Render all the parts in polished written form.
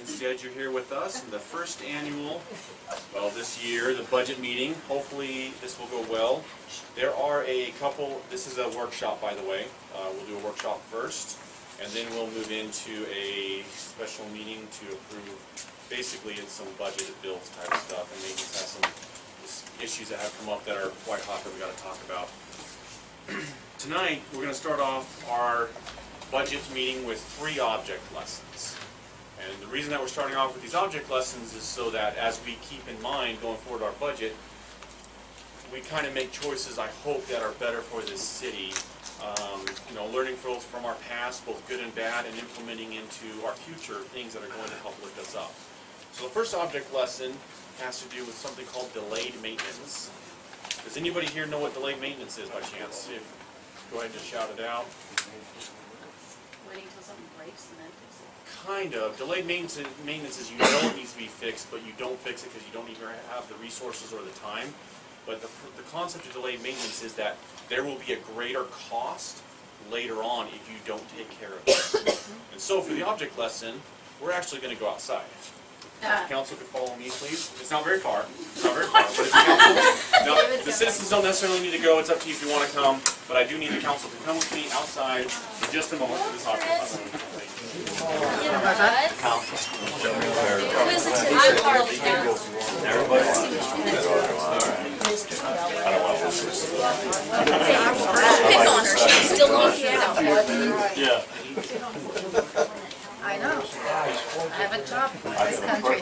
Instead, you're here with us in the first annual, well, this year, the budget meeting. Hopefully, this will go well. There are a couple, this is a workshop, by the way. We'll do a workshop first, and then we'll move into a special meeting to approve, basically, it's some budgeted bills type of stuff, and maybe just have some issues that have come up that are quite hot that we got to talk about. Tonight, we're going to start off our budget meeting with 3 object lessons. And the reason that we're starting off with these object lessons is so that as we keep in mind going forward our budget, we kind of make choices, I hope, that are better for this city. Learning from our past, both good and bad, and implementing into our future things that are going to help lift us up. So the first object lesson has to do with something called delayed maintenance. Does anybody here know what delayed maintenance is by chance? Go ahead and just shout it out. Waiting until something breaks and then fix it. Kind of. Delayed maintenance is you know it needs to be fixed, but you don't fix it because you don't even have the resources or the time. But the concept of delayed maintenance is that there will be a greater cost later on if you don't take care of it. And so for the object lesson, we're actually going to go outside. Council could follow me, please. It's not very far. It's not very far. But if the council, no, the citizens don't necessarily need to go. It's up to you if you want to come. But I do need the council to come with me outside in just a moment for this object lesson. I'm part of the council. Pick on her. She's still on piano. Yeah. I know. I have a job in this country.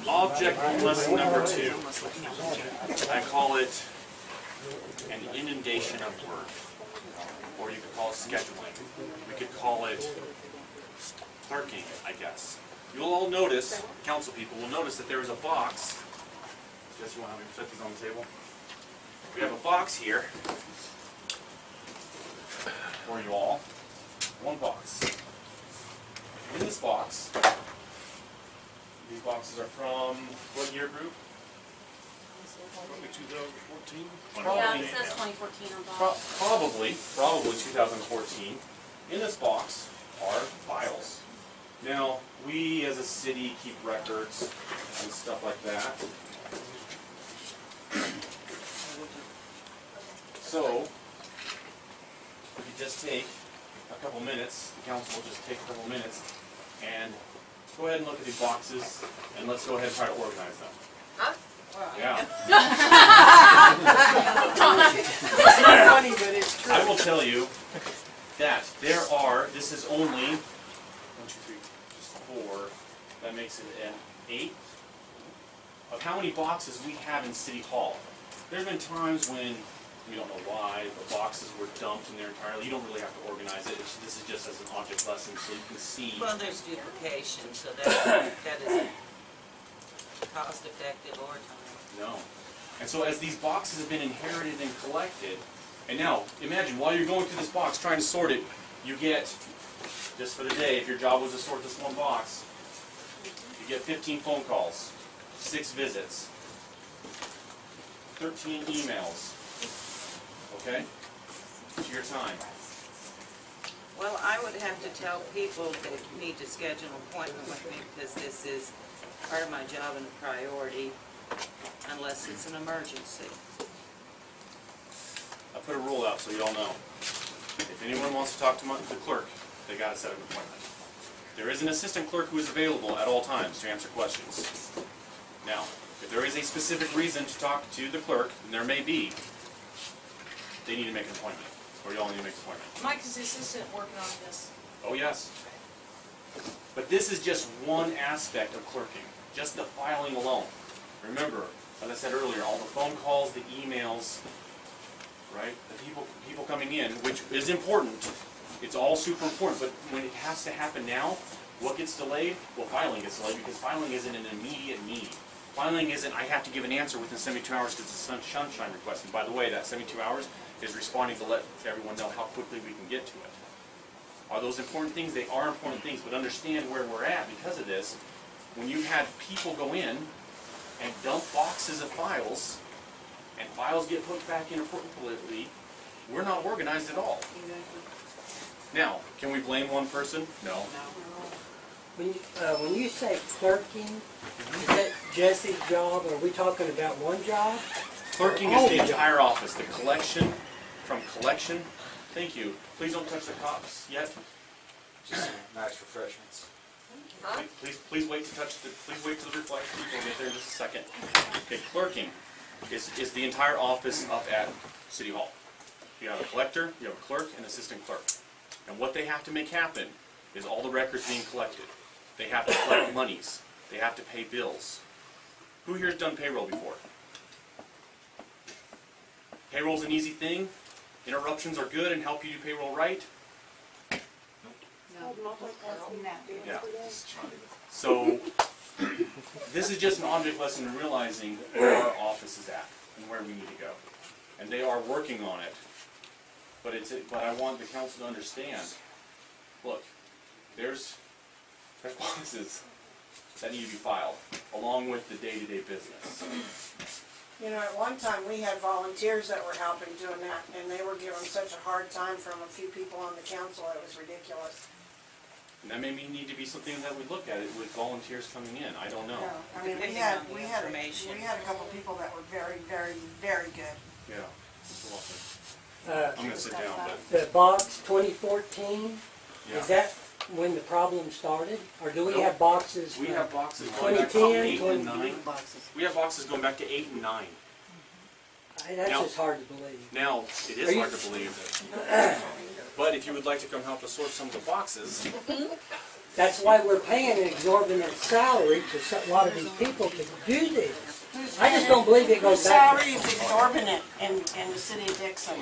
Object lesson number 2. I call it an inundation of work, or you could call it scheduling. We could call it clerking, I guess. You'll all notice, council people will notice that there is a box. Jess, you want to have me set these on the table? We have a box here for you all. One box. In this box, these boxes are from what year group? Probably 2014? Yeah, it says 2014 on top. Probably 2014. In this box are files. Now, we as a city keep records and stuff like that. So, if you just take a couple minutes, the council will just take a couple minutes, and go ahead and look at these boxes, and let's go ahead and try to organize them. Huh? Yeah. It's not funny, but it's true. I will tell you that there are, this is only 1, 2, 3, just 4, that makes it an 8th of how many boxes we have in City Hall. There's been times when we don't know why the boxes were dumped in there entirely. You don't really have to organize it. This is just as an object lesson so you can see. Well, there's duplication, so that isn't cost effective or time. No. And so as these boxes have been inherited and collected, and now imagine while you're going through this box trying to sort it, you get, just for the day, if your job was to sort this one box, you get 15 phone calls, 6 visits, 13 emails. Okay? It's your time. Well, I would have to tell people they need to schedule an appointment with me because this is part of my job and a priority, unless it's an emergency. I put a rule out so you all know. If anyone wants to talk to the clerk, they got to set up an appointment. There is an assistant clerk who is available at all times to answer questions. Now, if there is a specific reason to talk to the clerk, and there may be, they need to make an appointment, or you all need to make an appointment. Mike is the assistant working on this. Oh, yes. But this is just one aspect of clerking, just the filing alone. Remember, as I said earlier, all the phone calls, the emails, right? The people coming in, which is important. It's all super important, but when it has to happen now, what gets delayed? Well, filing gets delayed because filing isn't an immediate need. Filing isn't, I have to give an answer within 72 hours because it's a sunshine request. And by the way, that 72 hours is responding to let everyone know how quickly we can get to it. Are those important things? They are important things, but understand where we're at because of this. When you had people go in and dump boxes of files and file files get put back inappropriately, we're not organized at all. Now, can we blame one person? No. When you say clerking, is that Jesse's job? Are we talking about one job? Clerking is the entire office, the collection, from collection, thank you. Please don't touch the cops yet. Just some nice refreshments. Please wait to touch the, please wait till the reflection, we'll get there in just a second. Okay, clerking is the entire office up at City Hall. You have a collector, you have a clerk, and assistant clerk. And what they have to make happen is all the records being collected. They have to collect monies. They have to pay bills. Who here's done payroll before? Payroll's an easy thing. Interruptions are good and help you do payroll right. Yeah. So, this is just an object lesson in realizing where our office is at and where we need to go. And they are working on it. But I want the council to understand, look, there's boxes that need to be filed, along with the day-to-day business. You know, at one time, we had volunteers that were helping doing that, and they were given such a hard time from a few people on the council, it was ridiculous. And that may need to be something that we look at it with volunteers coming in, I don't know. Yeah, I mean, Depending on the information. we had a couple people that were very, very, very good. Yeah. I'm gonna sit down, but, The box 2014, yeah. is that when the problem started? Or do we Nope. have boxes We from have boxes going back to 2010, 8 and 20? 9. We have boxes going back to 8 and 9. That's Now- just hard to believe. Now, it Are is you- hard to believe. But if you would like to come help us sort some of the boxes, That's why we're paying an exorbitant salary to a lot of these people to do this. I just don't believe it goes Whose back. salary is exorbitant in the city of Dixon?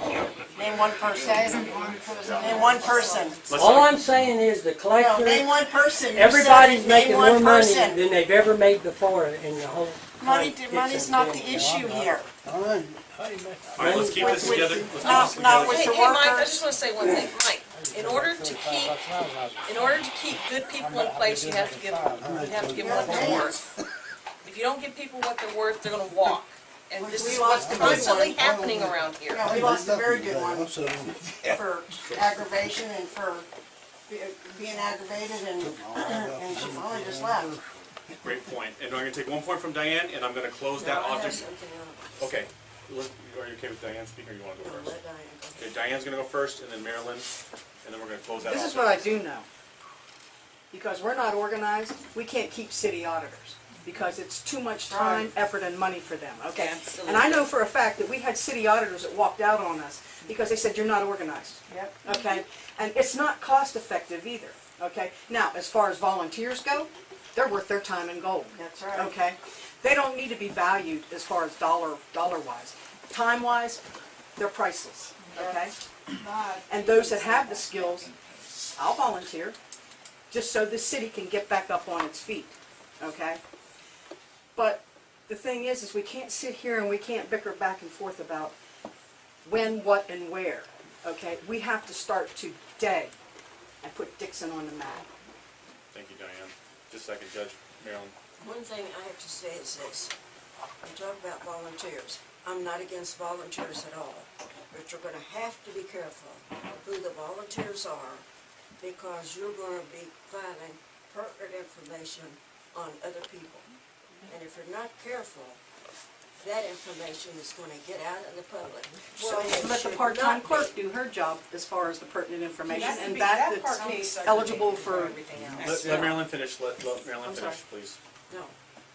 Name one person. Name one person. let's All talk, I'm saying is the No, collector, name one person. You everybody's said it. making Name more one money person. than they've ever made before in the whole. Money's not the issue here. alright, let's keep this together. Let's keep this Not together. with Hey, the hey, Mike, I workers. just wanna say one thing. Mike, in order to keep good people in place, you have to give them what they're worth. If you don't give people what they're worth, they're gonna walk. And this is what's constantly happening around here. Yeah, we lost a very good one for aggravation and for being aggravated and she finally just left. Great point. And I'm gonna take one point from Diane, and I'm gonna close that object. Okay. Are you okay with Diane speaking, or you wanna go first? Okay, Diane's gonna go first, and then Marilyn, and then we're gonna close that This off. is what I do know. Because we're not organized, we can't keep city auditors. Because it's too much time, effort, and money for them, okay? And I know for a fact that we had city auditors that walked out on us because they said, you're not organized. Yep. Okay? And it's not cost effective either, okay? Now, as far as volunteers go, they're worth their time in gold. That's right. Okay? They don't need to be valued as far as dollar-wise. Time-wise, they're priceless, okay? And those that have the skills, I'll volunteer, just so the city can get back up on its feet, okay? But the thing is we can't sit here and we can't bicker back and forth about when, what, and where, okay? We have to start today and put Dixon on the map. Thank you, Diane. Just a second, Judge Marilyn. One thing I have to say is this. You talk about volunteers. I'm not against volunteers at all. But you're going to have to be careful who the volunteers are because you're going to be filing pertinent information on other people. And if you're not careful, that information is going to get out in the public. So it Let the should part-time not clerk be. do her job as far as the pertinent information, That and part that's needs to- eligible for, Let Marilyn finish, let Marilyn I'm finish, sorry. please. No,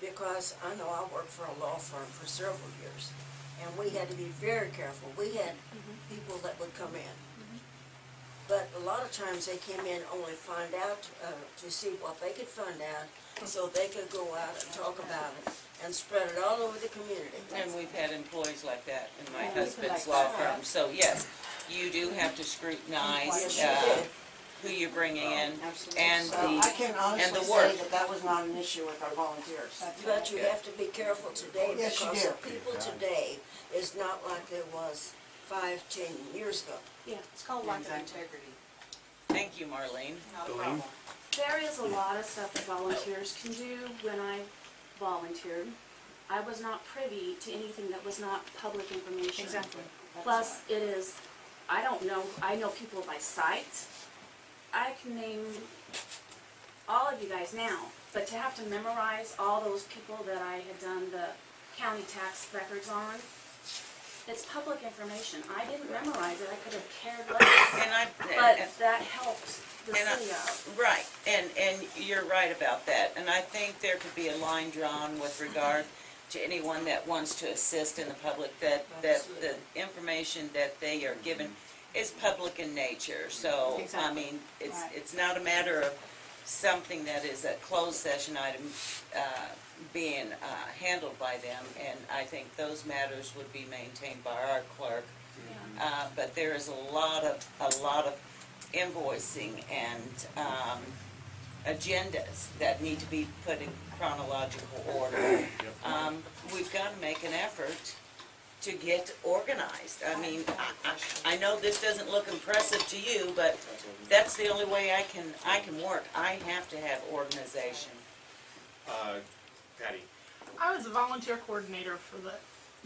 because I know I worked for a law firm for several years, and we had to be very careful. We had people that would come in. But a lot of times they came in only find out, to see what they could find out, so they could go out and talk about it and spread it all over the community. And we've had employees like that in my husband's law firm. So yes, you do have to scrutinize who you're bringing in and So I can honestly the say work. that was not an issue with our volunteers. But you have to be careful today Yes, you because do. the people today is not like it was 5-10 years ago. Yeah, it's called lack of integrity. Thank you, Marlene. Not a Colleen? problem. There is a lot of stuff that volunteers can do when I volunteered. I was not privy to anything that was not public information. Exactly. Plus, it is, I don't know, I know people by sight. I can name all of you guys now, but to have to memorize all those people that I had done the county tax records on, it's public information. I didn't memorize it, I could have cared less, And I, but that helps the And I- city out. right, and you're right about that. And I think there could be a line drawn with regard to anyone that wants to assist in the public, that the information that they are given is public in nature. So, I Exactly. mean, Right. it's not a matter of something that is a closed session item being handled by them. And I think those matters would be maintained by our clerk. But there is a lot of invoicing and agendas that need to be put in chronological order. We've got to make an effort to get organized. I mean, I know this doesn't look impressive to you, but that's the only way I can work. I have to have organization. Patty? I was a volunteer coordinator for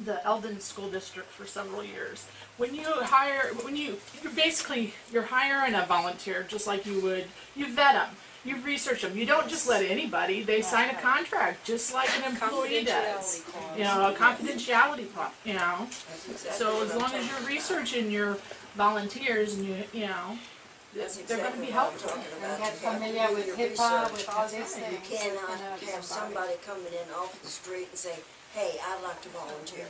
the Eldon School District for several years. When you hire, you're hiring a volunteer just like you vet them, you research them. You don't just let anybody, they sign a contract just like an employee does. You know, a confidentiality, you know. So as long as you're researching your volunteers and you know, That's they're gonna exactly be what I'm helpful. talking about. get You have to familiar do with your HIPAA, research. with all these You things. cannot have somebody coming in off the street and say, hey, I'd like to volunteer.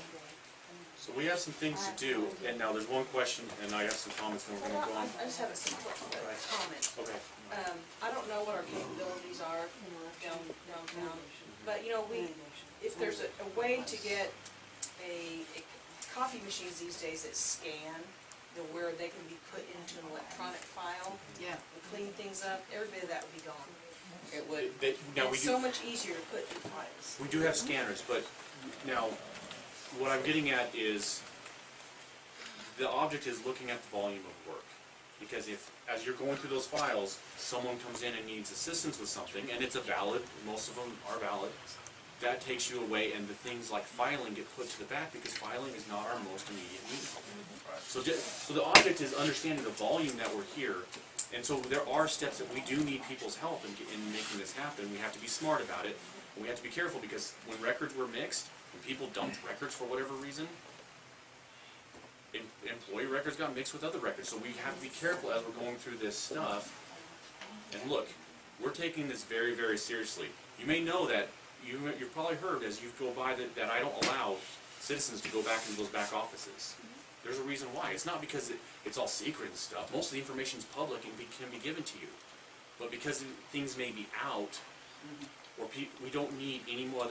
So we have some things to do, and now there's one question, and I have some comments, and we're gonna go on. I just have a simple comment. Okay. I don't know what our capabilities are downtown, but, you know, if there's a way to get a coffee machines these days that scan, where they can be put into an electronic file. Yeah. And clean things up, every bit of that would be gone. It would. Now, we It's so do, much easier to put in files. we do have scanners, but now, what I'm getting at is, the object is looking at the volume of work. Because if, as you're going through those files, someone comes in and needs assistance with something, and it's a valid, most of them are valid, that takes you away, and the things like filing get put to the back, because filing is not our most immediate need. So the object is understanding the volume that we're here, and so there are steps that we do need people's help in making this happen. We have to be smart about it, and we have to be careful, because when records were mixed, when people dumped records for whatever reason, employee records got mixed with other records, so we have to be careful as we're going through this stuff. And look, we're taking this very, very seriously. You may know that, you've probably heard as you go by that I don't allow citizens to go back into those back offices. There's a reason why. It's not because it's all secret and stuff. Most of the information is public and can be given to you. But because things may be out, or we don't need any more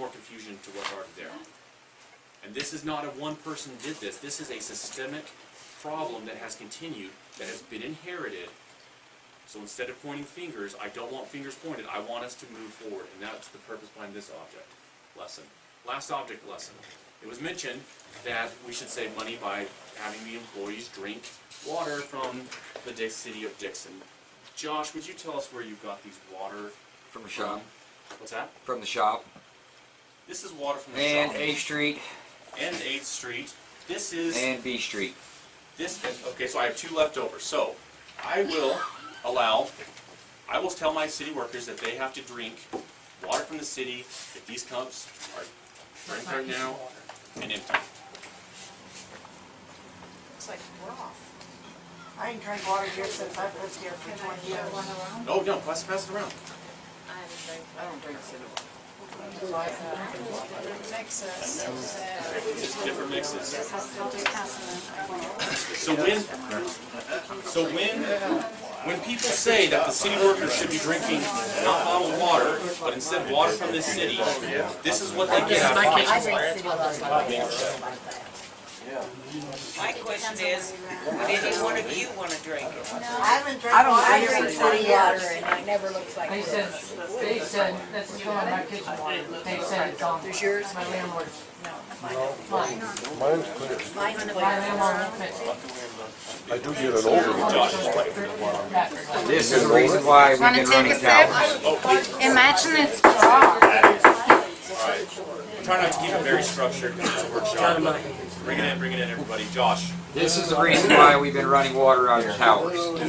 confusion to what's already there. And this is not a one person did this. This is a systemic problem that has continued, that has been inherited. So instead of pointing fingers, I don't want fingers pointed. I want us to move forward, and that's the purpose behind this object lesson. Last object lesson. It was mentioned that we should save money by having the employees drink water from the city of Dixon. Josh, would you tell us where you got these water From the shop. What's that? From the shop. This is water from the And shop. 8th Street. And 8th Street. This is... And B Street. Okay, so I have two left over. So, I will tell my city workers that they have to drink water from the city, if these cups are drank right now and empty. It's like broth. I ain't drank water here since I've lived here for 20 years. Oh, no, pass it around. I don't drink city water. It's different mixes. So when people say that the city workers should be drinking not bottled water, but instead water from this city, this is what they get out of it. My question is, would any one of you want to drink it? I haven't drank water I here drink for 20 city water years. and it never looks like this. They said, that's my kitchen water. They said it's on. There's yours? My landlord's. Mine. Mine's clear. Mine's My clear. landlord fixed it. I do get an overage. This is the reason why we've been running towers. Imagine it's raw. Alright, try not to keep it very structured, because it's a workshop, but bring it in, everybody. Josh? This is the reason why we've been running water out of the towers. Is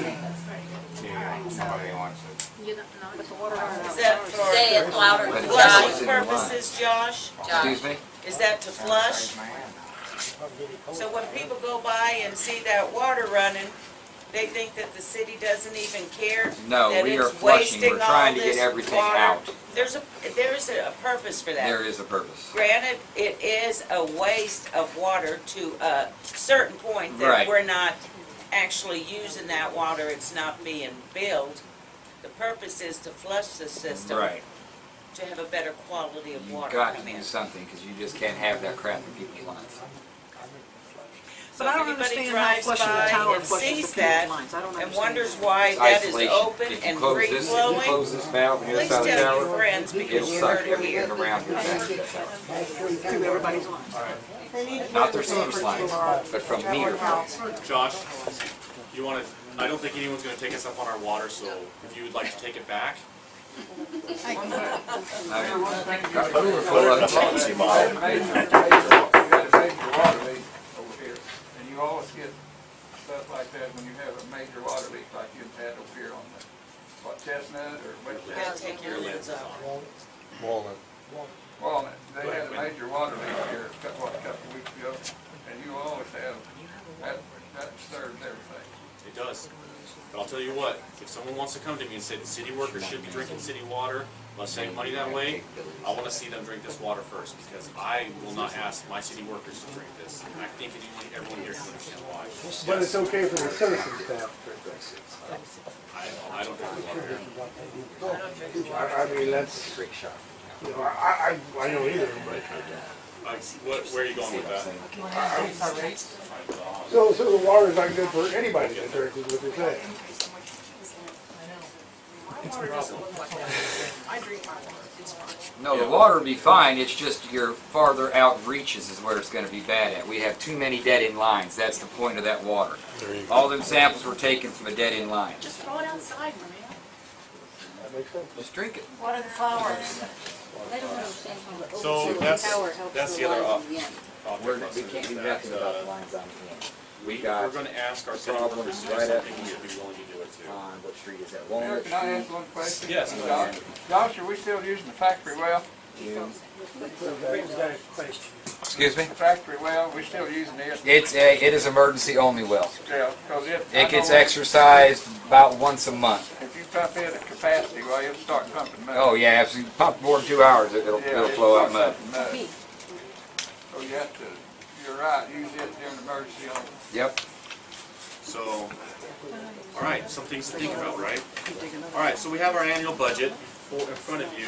that for Say it louder. But it's flushing always in the line. purposes, Josh? Excuse me? Is that to flush? So when people go by and see that water running, they think that the city doesn't even care? No, that we are it's flushing. wasting We're trying to all get this everything water? out. There's a purpose for that. There is a purpose. Granted, it is a waste of water to a certain point that Right. we're not actually using that water, it's not being billed. The purpose is to flush the system. Right. To have a better quality of You've water got to come do in. something, because you just can't have that crap in people's lines. So But I if don't anybody understand how drives flushing the by tower and flushes sees the that people's lines. I don't and understand. wonders why It's that is isolation. open If you and close free this, if you flowing, close this valve on the please other side of the tell your tower, friends it'll because you suck heard it everything here. around here back to that tower. Through everybody's lines. Not their service lines, but from meter. Josh, you wanna, I don't think anyone's gonna take us up on our water, so if you would like to take it back. And you always get stuff like that when you have a major water leak like you had over here on the, Chestnut or what? You gotta take your lids off. Walnut. Walnut, they had a major water leak here a couple of weeks ago, and you always have, that disturbs everything. It does. But I'll tell you what, if someone wants to come to me and say the city workers should be drinking city water, let's save money that way, I wanna see them drink this water first, because I will not ask my city workers to drink this. And I think everyone here can understand why. But it's okay for the citizens to have. I don't drink the water here. I mean, that's, you know, I don't either, but. Where are you going with that? So the water's not good for anybody to drink, is what they're saying. I drink my water, it's fine. No, the water will be fine, it's just your farther out reaches is where it's gonna be bad at. We have too many dead-end lines, that's the point of that water. All them samples were taken from a dead-end line. Just throw it outside, Maria. That makes sense. Just drink it. What are the flowers? So that's the other We can't do nothing about the lines on the end. We're got gonna ask our city problems workers to do right something, up we should be willing to do it too. on what street is that? Mayor, Walnut can I Street? ask one question? Yes. Josh, are we still using the factory well? Excuse me? The factory well, we still using it? It is emergency only well. Yeah, because It gets exercised about once a month. If you pump it at capacity, well, it'll start pumping mud. Oh yeah, if you pump more than 2 hours, it'll flow out mud. So you have to, you're right, use it during emergency only. Yep. So, alright, some things to think about, right? Alright, so we have our annual budget in front of you.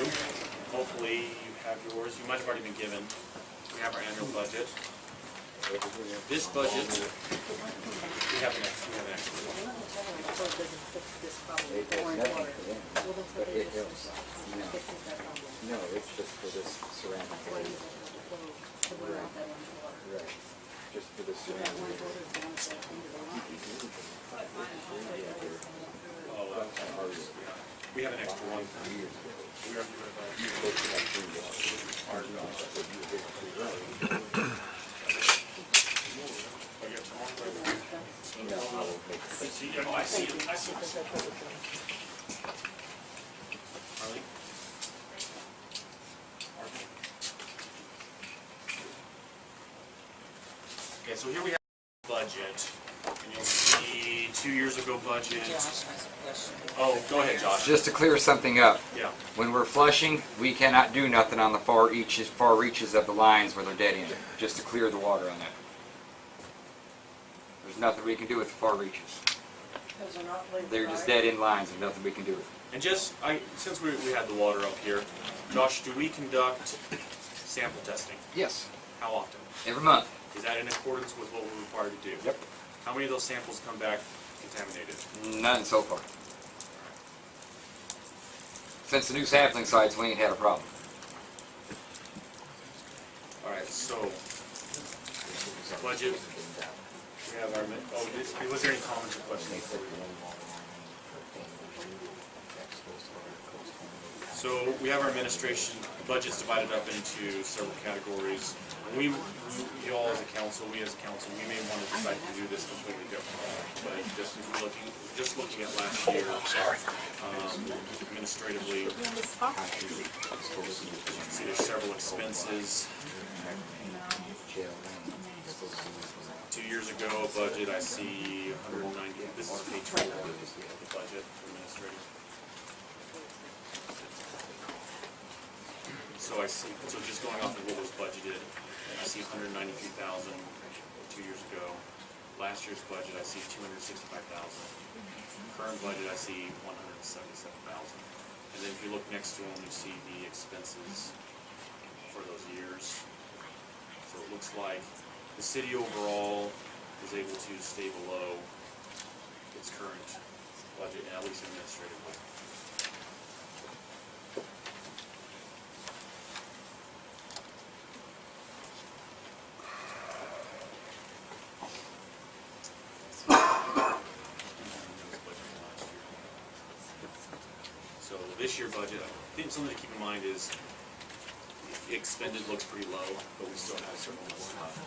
Hopefully you have yours, you might have already been given. We have our annual budget. This budget, we have an extra. No, it's just for this ceramic area. Right. Just for this ceramic We have an extra one. I see it. Harley? Okay, so here we have budget, and you'll see 2 years ago budget. Josh has a question. Oh, go ahead, Josh. Just to clear something up, Yeah. when we're flushing, we cannot do nothing on the far reaches of the lines where they're dead end, just to clear the water on that. There's nothing we can do with the far reaches. Those are not legal, They're just right? dead end lines, there's nothing we can do with them. And just, since we had the water up here, Josh, do we conduct sample testing? Yes, How often? every month. Is that in accordance with what we're required to do? Yep. How many of those samples come back contaminated? None so far. Since the new sampling sites, we ain't had a problem. Alright, so, budget, we have our, was there any comments or questions? So, we have our administration budget's divided up into several categories. We all as a council, we may want to decide to do this completely different. But just looking at last year, administratively, see there's several expenses. 2 years ago, budget, I see 190, this is page 4 of the budget for administrative. So I see, so just going off of what was budgeted, I see 193,000 2 years ago. Last year's budget, I see 265,000. Current budget, I see 177,000. And then if you look next to them, you see the expenses for those years. So it looks like the city overall was able to stay below its current budget, at least administratively. So this year budget, I think something to keep in mind is expended looks pretty low, but we still have several months left.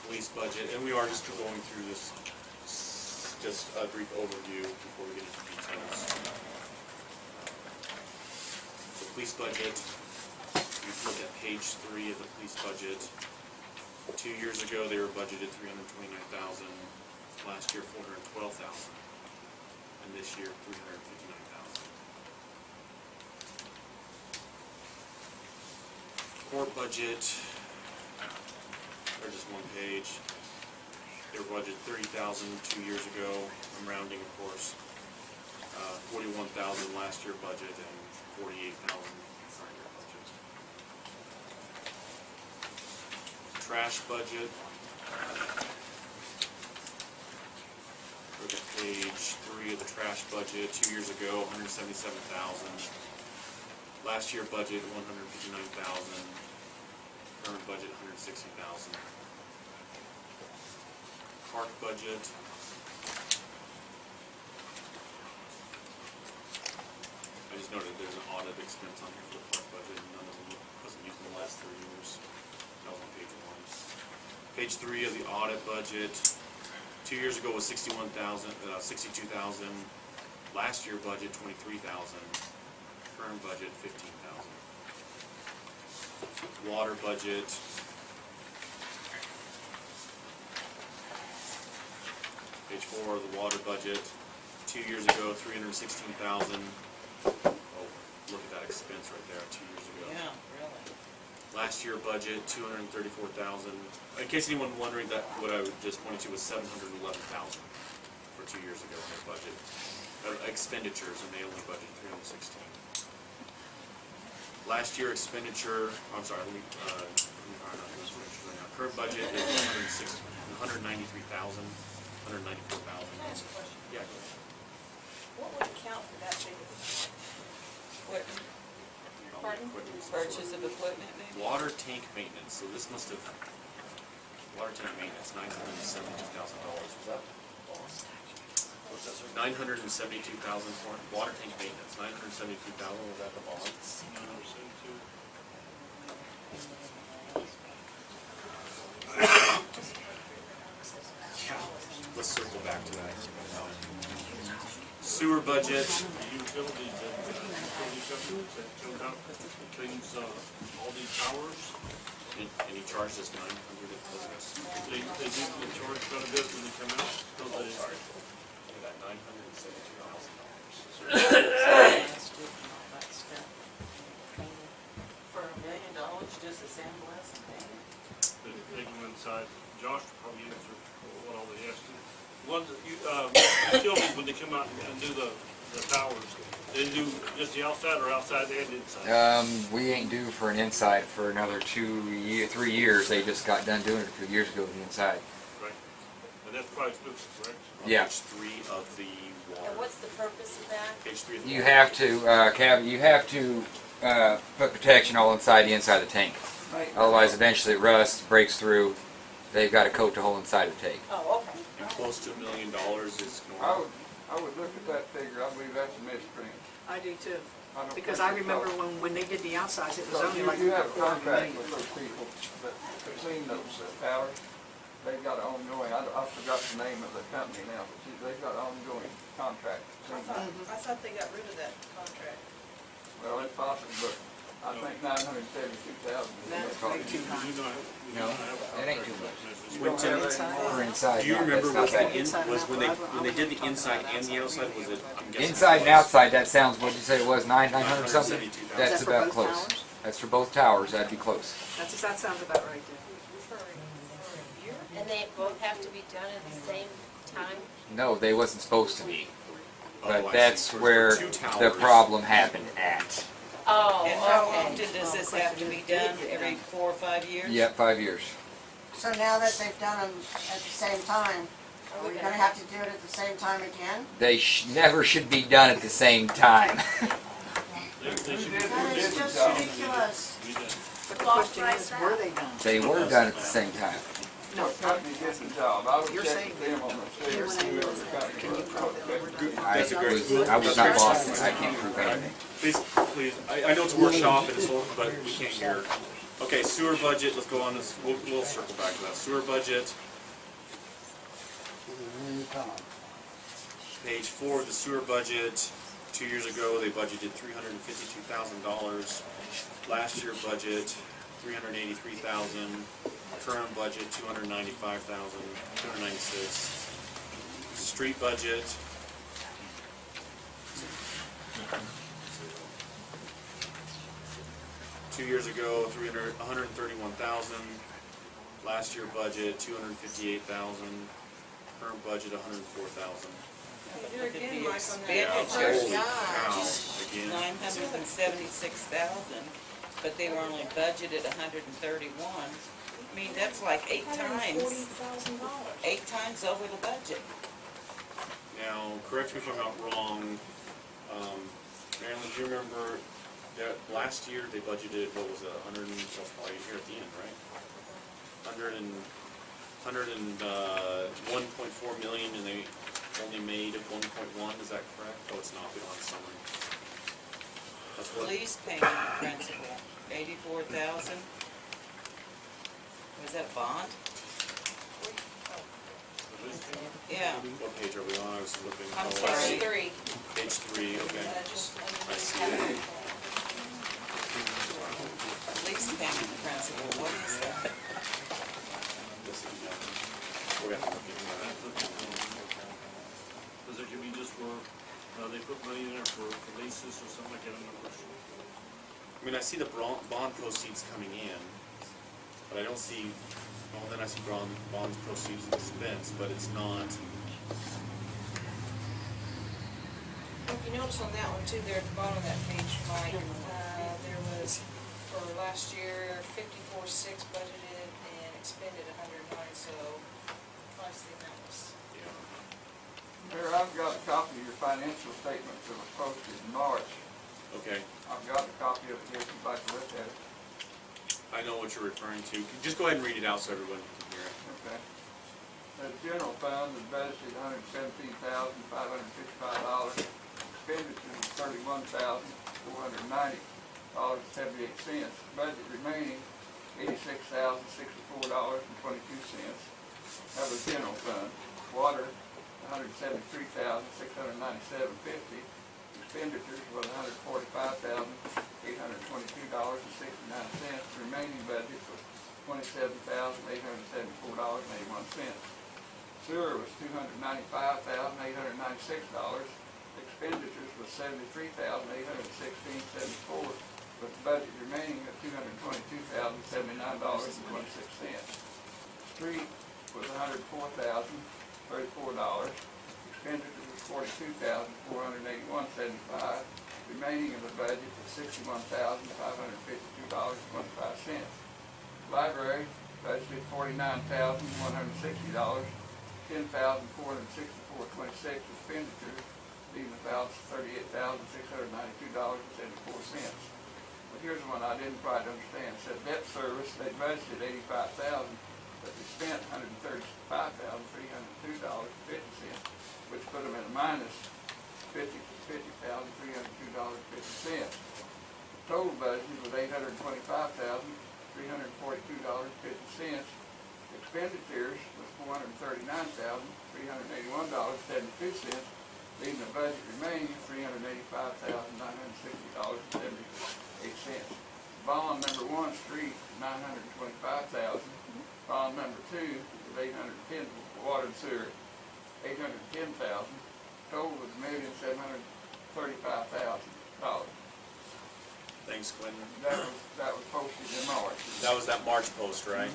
Police budget, and we are just going through this, just a brief overview before we get into details. The police budget, we look at page 3 of the police budget. 2 years ago, they were budgeted $329,000. Last year, $412,000. And this year, $359,000. Court budget, or just one page. They were budgeted $30,000 2 years ago. I'm rounding, of course. $41,000 last year budget and $48,000 current year budget. Trash budget. Look at page 3 of the trash budget. 2 years ago, $177,000. Last year budget, $159,000. Current budget, $160,000. Park budget. I just noted there's an audit expense on here for the park budget, and none of them wasn't used in the last 3 years. That was on page 1. Page 3 of the audit budget. 2 years ago was $62,000. Last year budget $23,000. Current budget $15,000. Water budget. Page 4 of the water budget. 2 years ago $316,000. Oh, look at that expense right there. 2 years ago. Yeah, really. Last year budget, $234,000. In case anyone wondering, that what I just pointed to was $711,000 for 2 years ago in their budget. Expenditures, and they only budgeted $316. Last year expenditure, I'm sorry, let me find out who's expenditure right now. Current budget is $193,000, $194,000. Can I ask a question? Yeah, go ahead. What would account for that figure? Pardon? Purchase of equipment, maybe? Water tank maintenance, so this must have, water tank maintenance, $972,000. Was that? What's that, sir? $972,000 for water tank maintenance, $972,000, was that the bond? Yeah, let's circle back to that. Sewer budget. Utilities companies that come out and cleans all these towers. And he charged us $900. They do get charged quite a bit when they come out. Oh, sorry. Look at that, $972,000. For $1 million just to sandblast and paint it? They go inside. Josh will probably answer what all they ask to. Ones that utilities, when they come out and do the towers, they do just the outside or outside and inside? We ain't due for an inside for another 3 years. They just got done doing it a few years ago with the inside. Right. And that's probably expensive, correct? Yeah. Page 3 of the water. And what's the purpose of that? Page 3 of the You water. have to put protection all inside the tank. Right. Otherwise, eventually it rusts, breaks through. They've got to coat the whole inside of the tank. Oh, okay. And close to $1 million is I normal. I would look at that figure, I believe that's a misprint. I do too. don't Because think I it's remember all. when they did the outsides, it was So only like you have a $250,000. contract with those people that clean those towers, they've got an ongoing, I forgot the name of the company now, but they've got an ongoing contract. to clean them. I thought they got rid of that contract. Well, it's possible, but I think $972,000 is That's gonna way cost too you. high. No, it ain't too much. You don't have that For anymore? inside, Do you no, remember that's was not the bad. in, was when they did the inside and the outside, was it? I'm guessing Inside it and was outside, that sounds, what'd you say it was, 900 something? 972,000. That's Is that for about both close. towers? That's for both towers, that'd be close. That sounds about right there. And they both have to be done at the same time? No, they wasn't supposed to be. Oh, But I that's see. For where two the towers. problem happened at. Oh, And how okay. often does this have to be done? Every 4 or 5 years? Yep, 5 years. So now that they've done them at the same time, are we gonna have to do it at the same time again? They never should be done at the same time. They should be That is just ridiculous. done. But the question is, were they done? They were done at the same time. No, What company gets the job? I would You're check saying with them on the share, see whoever the company Can you was. prove that they were done? I was not Boston, I can't prove anything. Please, please, I know it's a workshop and it's, but we can't hear. Okay, sewer budget, let's go on this, we'll circle back to that. Sewer budget, page 4 of the sewer budget. 2 years ago, they budgeted $352,000. Last year budget, $383,000. Current budget, $295,000, $296. Street budget. Two years ago, $131,000. Last year budget, $258,000. Current budget, $104,000. You do again, Mike, on that. Yeah, Expenditures. holy cow, again. 976,000, but they were only budgeted 131. I mean, that's like 8 times, 8 times over the budget. Now, correct me if I'm not wrong, Marilyn, do you remember that last year they budgeted, what was it, 100 and, that's probably here at the end, right? 101.4 million and they only made 1.1, is that correct? Oh, it's not, we don't have a summary. That's what, Police payment principal, 84,000. Was that bond? Yeah. what page are we on? I was looking. I'm oh, sorry. Page 3. Page 3, okay. I see. Police payment principal, what is that? This is, we're gonna have to look into that. Because it could be just for, they put money in there for leases or something like that, I'm not sure. I mean, I see the bond proceeds coming in, but I don't see, well, then I see bonds proceeds expense, but it's not. If you notice on that one too, there at the bottom of that page, Mike, there was, for last year, 54,600 budgeted and expended 109, so twice the amount was. Mayor, I've got a copy of your financial statements that was posted in March. Okay, I've got a copy of it here if you'd like to look at it. I know what you're referring to. Just go ahead and read it out so everyone can hear it. Okay. The general fund is budgeted $117,555. Expenditures is $31,490.78. Budget remaining $86,064.22. That was general fund. Water, $173,697.50. Expenditures was $145,822.69. Remaining budget was $27,874.81. Sewer was $295,896. Expenditures was $73,816.74, with the budget remaining at $222,079.26. Street was $104,034. Expenditures was $42,481.75. Remaining in the budget was $61,552.25. Library budgeted $49,160. $10,464.26 expenditures, leaving about $38,692.74. But here's the one I didn't quite understand. It said debt service, they budgeted $85,000, but they spent $135,302.50, which put them at a minus $50,302.50. Total budget was $825,342.50. Expenditures was $439,381.72, leaving the budget remaining $385,960.78. Bond number 1, street, $925,000. Bond number 2 was $810,000, water and sewer, $810,000. Total was $1,735,000. Thanks, Quentin. That was posted in March. That was that March post, right?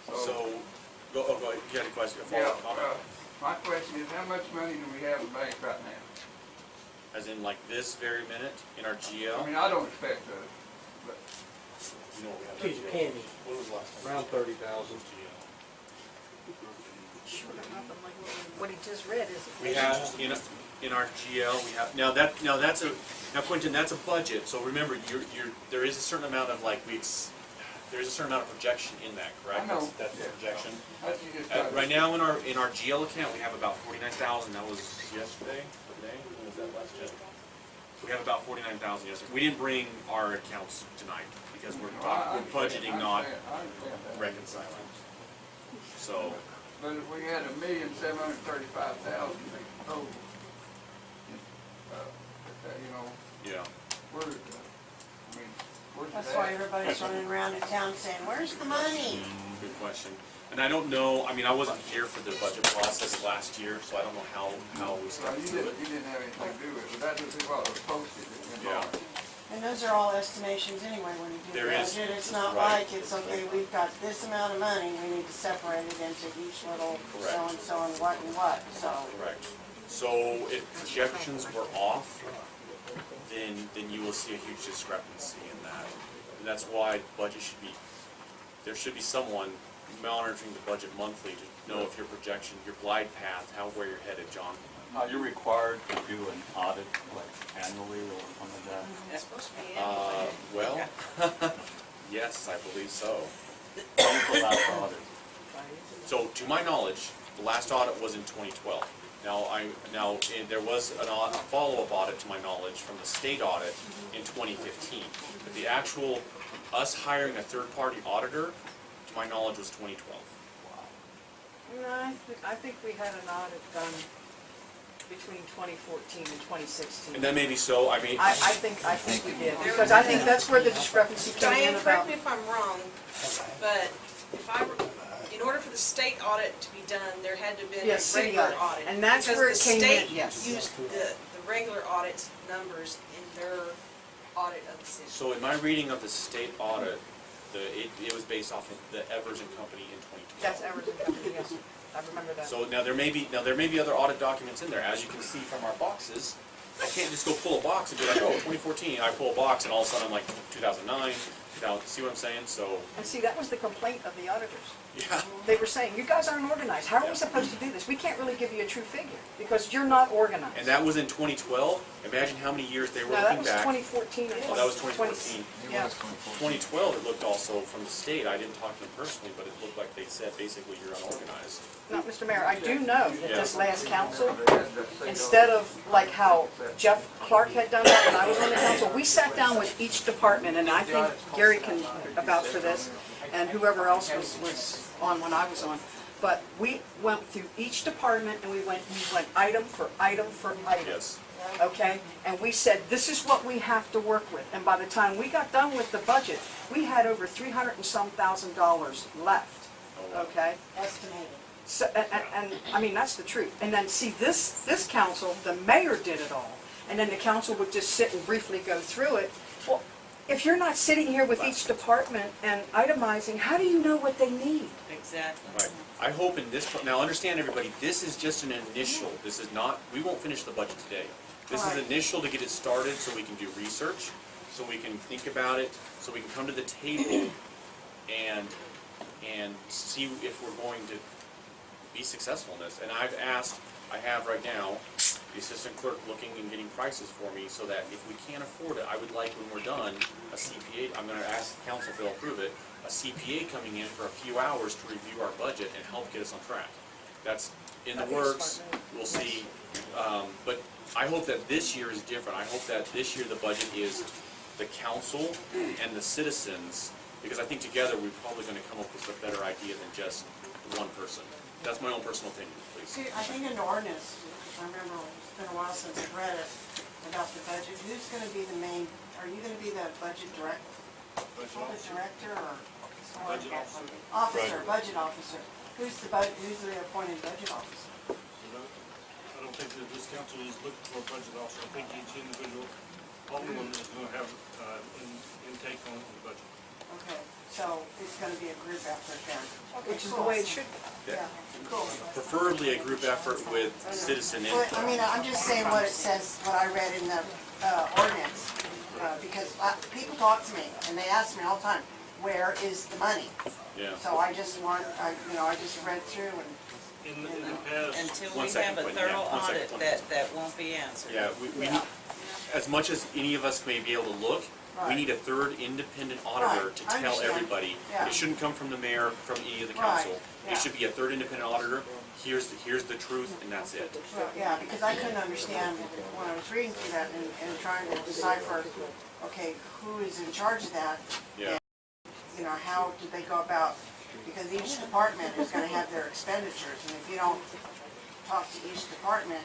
So, go ahead, you had a question, a follow-up comment? My question is, how much money do we have in the bank right now? As in like this very minute in our I GL? mean, I don't expect to, but You know what we have in Piece of our GL? candy. What was the last time? Around 30,000. What he just read is. We have, in our GL, we have, now Quentin, that's a budget, so remember, there is a certain amount of like, there is a certain amount of projection in that, correct? I know. That's the projection. that's you just Right now, in our GL account, we have about 49,000, that was yesterday, today, when was that last check? We have about 49,000 yesterday. We didn't bring our accounts tonight, because we're budgeting, not reconciling. So, But if we had $1,735,000 total, yeah. where's it That's why at? everybody's running around in town saying, where's the money? Good question. And I don't know, I mean, I wasn't here for the budget process last year, so I don't know how we Well, stepped you through it. didn't have anything to do with it, but that was what was posted in Yeah. March. And those are all estimations anyway when you do the There is. budget. It's not Right. like it's, okay, we've got this amount of money, we need to separate it into each little Correct. so-and-so and what, so. Correct. So if projections were off, then you will see a huge discrepancy in that. And that's why budget should be, there should be someone monitoring the budget monthly to know if your projection, your glide path, where you're headed, John. You're required to do an audit, like annually or something like that? It's supposed to be annual. Well, yes, I believe so. When was the last audit? So, to my knowledge, the last audit was in 2012. There was a follow-up audit, to my knowledge, from the state audit in 2015. But the actual, us hiring a third-party auditor, to my knowledge, was 2012. No, I think we had an audit done between 2014 and 2016. And that may be so, I mean, I think we did, because I think that's where the discrepancy came in Diane, correct about. me if I'm wrong, but in order for the state audit to be done, there had to have been a Yes, city regular audit. audit. And that's where it came in, yes. Because the state used the regular audit numbers in their audit of the city. so in my reading of the state audit, it was based off of the Evers and Company in 2012. That's Everton Company, yes, I remember that. So now there may be other audit documents in there, as you can see from our boxes. I can't just go pull a box and be like, oh, 2014, I pull a box and all of a sudden I'm like 2009, see what I'm saying? So, And see, that was the complaint of the auditors. yeah, They were saying, you guys aren't organized, how are we supposed to do this? We can't really give you a true figure, because you're not organized. and that was in 2012. Imagine how many years they were No, that looking was back. 2014 or Oh, that was 2014. Yeah. 2012, it looked also from the state, I didn't talk to them personally, but it looked like they said basically you're unorganized. Now, Mr. Mayor, I do know that this Yeah. last council, instead of like how Jeff Clark had done that when I was on the council, we sat down with each department, and I think Gary can vouch for this, and whoever else was on when I was on. But we went through each department and we went item for item for item. Yes. Okay, and we said, this is what we have to work with, and by the time we got done with the budget, we had over $300 and some thousand left, okay? Estimated. So, and I mean, that's the truth. And then, see, this council, the mayor did it all, and then the council would just sit and briefly go through it. Well, if you're not sitting here with each department and itemizing, how do you know what they need? Exactly. Right. I hope in this, now understand everybody, this is just an initial, this is not, we won't finish the budget today. This is Right. initial to get it started so we can do research, so we can think about it, so we can come to the table and see if we're going to be successful in this. And I have right now, the assistant clerk looking and getting prices for me, so that if we can't afford it, I would like when we're done, a CPA, I'm gonna ask the council if they'll approve it, a CPA coming in for a few hours to review our budget and help get us on track. That's in the works, we'll see, but I hope that this year is different. I hope that this year the budget is the council and the citizens, because I think together we're probably gonna come up with a better idea than just one person. That's my own personal opinion, please. See, I think in the ordinance, I remember it's been a while since I've read it, about the budget, who's gonna be the main, are you gonna be the budget director? Director or? Budget officer. Officer, budget officer. Who's the appointed budget officer? I don't think that this council is looking for a budget officer. I think each individual alderman is gonna have, intake on the budget. Okay, so it's gonna be a group effort then. Which is the way it should be. Yeah, cool. Preferably a group effort with citizen Well, input. I mean, I'm just saying what it says, what I read in the ordinance, because people talk to me, and they ask me all the time, where is the money? Yeah. So I just want, I just read through and, In the past, Until One we second, have a Quentin, yeah, thorough one second, audit, Quentin. that won't be answered. Yeah, we need, as much as any of us may be able to look, we Right. need a third independent auditor Right, to I tell understand. everybody. Yeah. It shouldn't come from the mayor, from any of the Right, council. yeah. It should be a third independent auditor, here's the truth, and that's it. well, yeah, because I couldn't understand when I was reading through that and trying to decipher, okay, who is in charge of that? Yeah. You know, how did they go about, because each department is gonna have their expenditures, and if you don't talk to each department,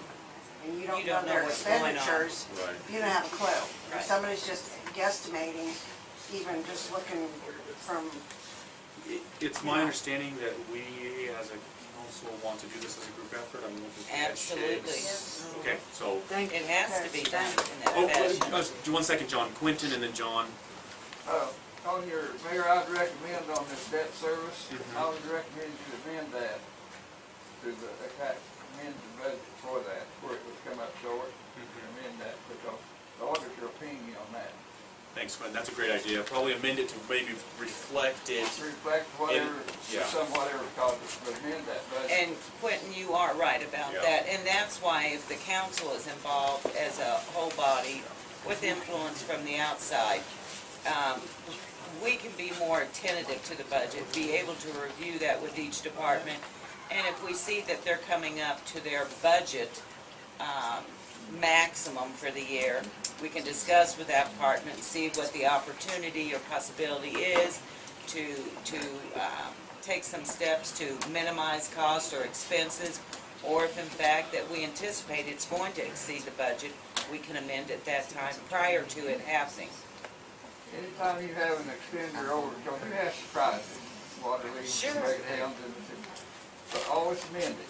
and you don't You know don't know their what's going on. expenditures, Right. you don't have a clue. If Right. somebody's just guesstimating, even just looking from, It's my understanding that we, as a council, want to do this as a group effort. I'm looking for Absolutely. handshakes. Okay, so, It has to be done in oh, that fashion. do one second, John. Quentin and then John. On your, Mayor, I'd recommend on this debt service, I would recommend you amend that to amend the budget for that, where it would come up short, amend that, because the auditor opinion on that. Thanks, Quentin. That's a great idea. Probably amend it to maybe reflect it. Reflect whatever, yeah. somewhat ever called it, but amend that budget. And Quentin, you are right about Yeah. that, and that's why if the council is involved as a whole body with influence from the outside, we can be more tentative to the budget, be able to review that with each department, and if we see that they're coming up to their budget, maximum for the year, we can discuss with that department and see what the opportunity or possibility is to take some steps to minimize costs or expenses, or if in fact that we anticipate it's going to exceed the budget, we can amend at that time prior to it happening. Anytime you have an extender over, because you have surprises, water leaks, Sure. breakdowns, but always amend it.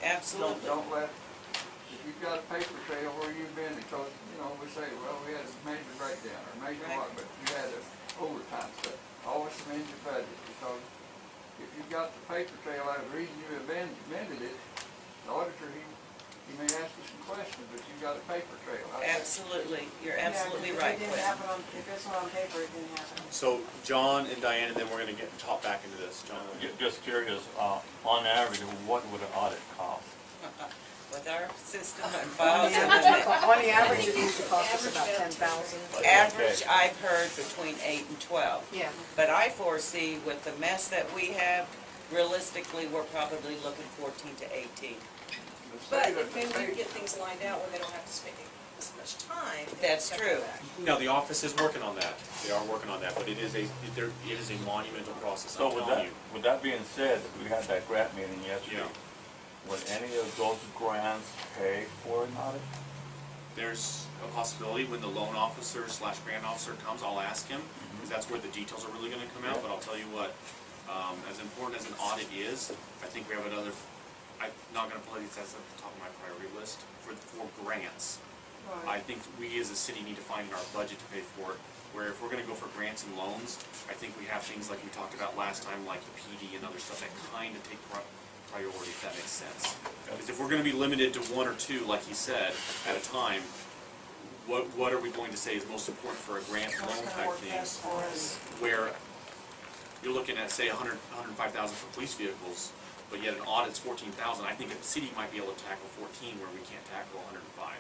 Absolutely. Don't let, if you've got a paper trail where you've been, because, we say, well, we had a major breakdown or major Right. what, but you had a overtime stuff. Always amend your budget, because if you've got the paper trail out, the reason you amended it, the auditor, he may ask you some questions, but you've got a paper trail. Absolutely, you're yeah, absolutely if right, it didn't Quentin. happen on, if it's not on paper, it didn't happen. So John and Diane, and then we're gonna top back into this. John. Just curious, on average, what would an audit cost? With our system and On files the and average, it usually costs us about 10,000. average, I've heard between 8 and 12. Yeah. But I foresee with the mess that we have, realistically, we're probably looking 14 to 18. But then you get things lined out where they don't have to spend as much time. That's true. No, the office is working on that. They are working on that, but it is a monumental process, So I'm with telling that, you. with that being said, we had that grant meeting yesterday. Yeah. Would any of those grants pay for an audit? There's a possibility when the loan officer / grant officer comes, I'll ask him, because that's where the details are really gonna come out, but I'll tell you what, as important as an audit is, I think we have another, I'm not gonna play these, that's at the top of my priority list, for grants. I think we as a city need to find in our budget to pay for it, where if we're gonna go for grants and loans, I think we have things like we talked about last time, like the PD and other stuff that kinda take priority, if that makes sense. Because if we're gonna be limited to one or two, like he said, at a time, what are we going to say is most important for a grant What's loan gonna type work thing? best for us? Where you're looking at, say, 105,000 for police vehicles, but yet an audit's 14,000, I think a city might be able to tackle 14 where we can't tackle 105,